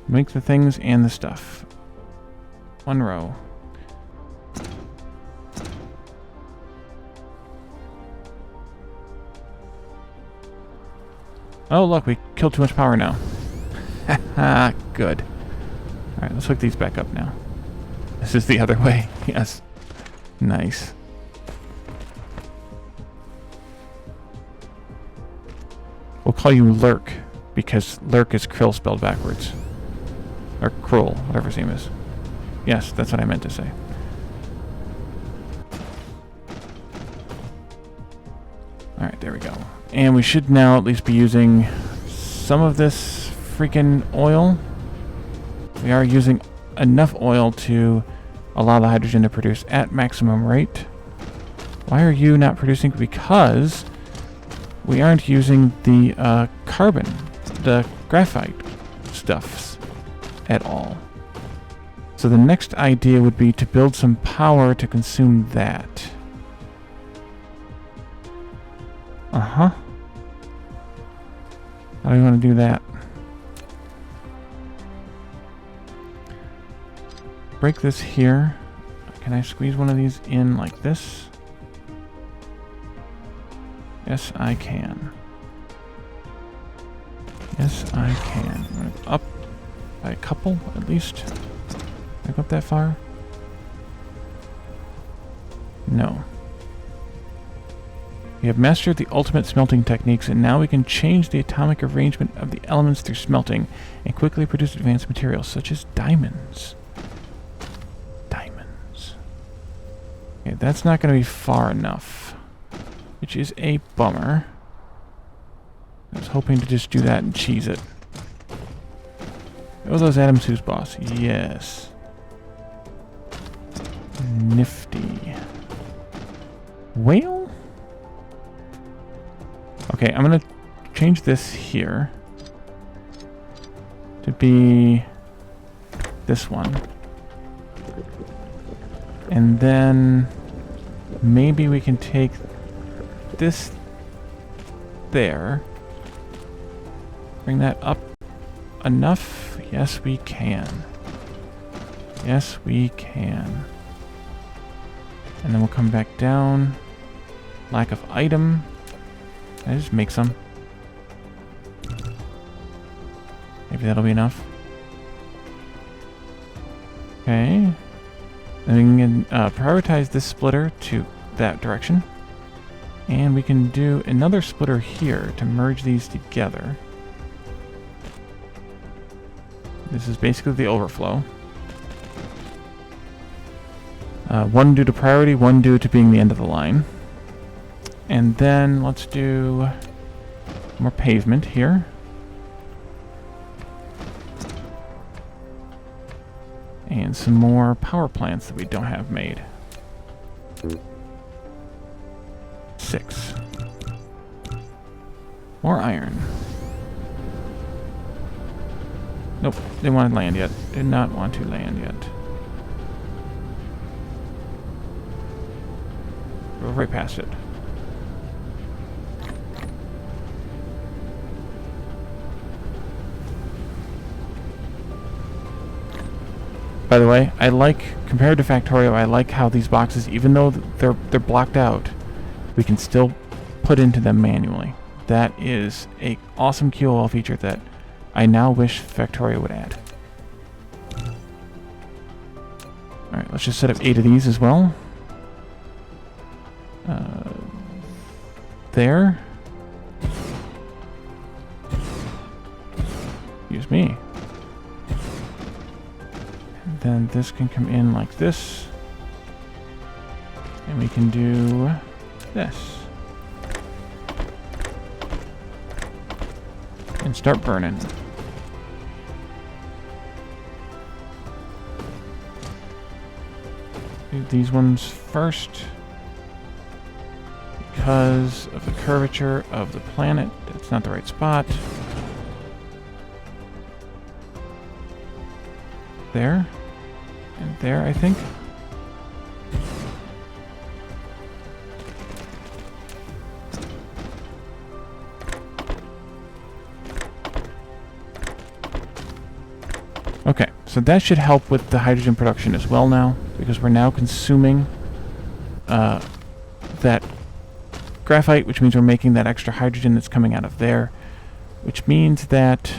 Make the things and the stuff. One row. Oh, look, we killed too much power now. Haha, good. Alright, let's hook these back up now. This is the other way. Yes. Nice. We'll call you Lurk, because Lurk is Krill spelled backwards. Or Krull, whatever his name is. Yes, that's what I meant to say. Alright, there we go. And we should now at least be using some of this freaking oil. We are using enough oil to allow the hydrogen to produce at maximum rate. Why are you not producing? Because we aren't using the carbon, the graphite stuffs at all. So the next idea would be to build some power to consume that. Uh-huh. How do we want to do that? Break this here. Can I squeeze one of these in like this? Yes, I can. Yes, I can. I'm going to go up by a couple, at least. Can I go up that far? No. We have mastered the ultimate smelting techniques, and now we can change the atomic arrangement of the elements through smelting and quickly produce advanced materials, such as diamonds. Diamonds. Okay, that's not going to be far enough, which is a bummer. I was hoping to just do that and cheese it. Oh, those atoms who's boss. Yes. Nifty. Whale? Okay, I'm going to change this here to be this one. And then maybe we can take this there. Bring that up enough. Yes, we can. Yes, we can. And then we'll come back down. Lack of item. Can I just make some? Maybe that'll be enough. Okay. Then we can prioritize this splitter to that direction. And we can do another splitter here to merge these together. This is basically the overflow. One due to priority, one due to being the end of the line. And then let's do more pavement here. And some more power plants that we don't have made. 6. More iron. Nope, didn't want to land yet. Did not want to land yet. Go right past it. By the way, I like, compared to Factorio, I like how these boxes, even though they're blocked out, we can still put into them manually. That is an awesome QOL feature that I now wish Factorio would add. Alright, let's just set up 8 of these as well. There. Excuse me. And then this can come in like this. And we can do this. And start burning. Do these ones first. Because of the curvature of the planet, it's not the right spot. there. And there, I think. Okay, so that should help with the hydrogen production as well now, because we're now consuming that graphite, which means we're making that extra hydrogen that's coming out of there, which means that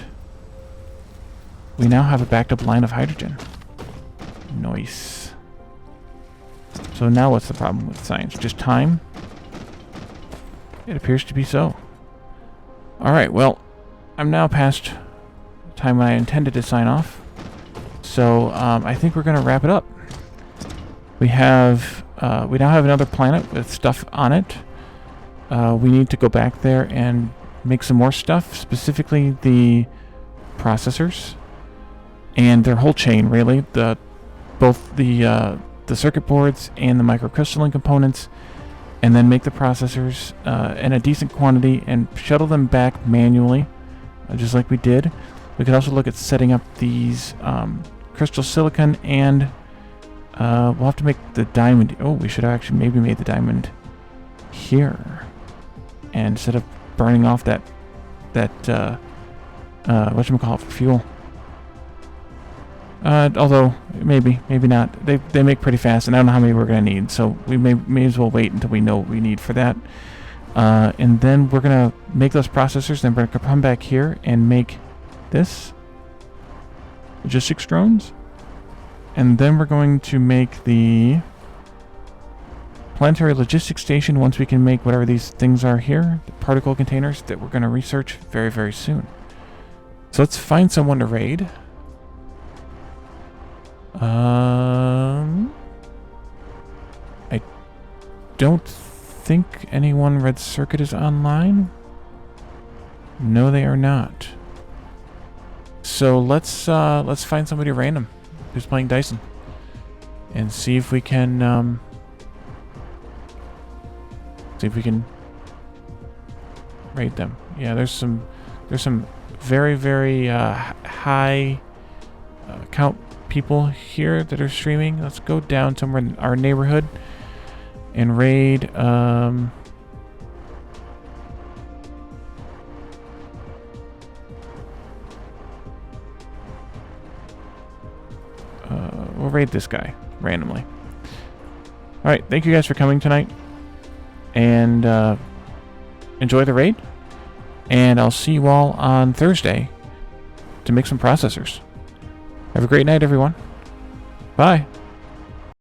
we now have a backed up line of hydrogen. Nice. So now what's the problem with science? Just time? It appears to be so. Alright, well, I'm now past the time when I intended to sign off. So I think we're going to wrap it up. We now have another planet with stuff on it. We need to go back there and make some more stuff, specifically the processors and their whole chain, really. Both the circuit boards and the microcrystalline components, and then make the processors in a decent quantity and shuttle them back manually, just like we did. We could also look at setting up these crystal silicon, and we'll have to make the diamond. Oh, we should have actually maybe made the diamond here, and instead of burning off that whatchamacallit for fuel. Although maybe not. They make pretty fast, and I don't know how many we're gonna need, so we may as well wait until we know what we need for that. And then we're gonna make those processors. Then we're gonna come back here and make this logistics drones, and then we're going to make the Planetary Logistics Station once we can make whatever these things are here, the particle containers that we're going to research very, very soon. So let's find someone to raid. I don't think anyone Red Circuit is online. No, they are not. So let's find somebody random who's playing Dyson and see if we can raid them. Yeah, there's some very, very high count people here that are streaming. Let's go down somewhere in our neighborhood and raid. We'll raid this guy randomly. Alright, thank you guys for coming tonight. And enjoy the raid. And I'll see you all on Thursday to make some processors. Have a great night, everyone. Bye.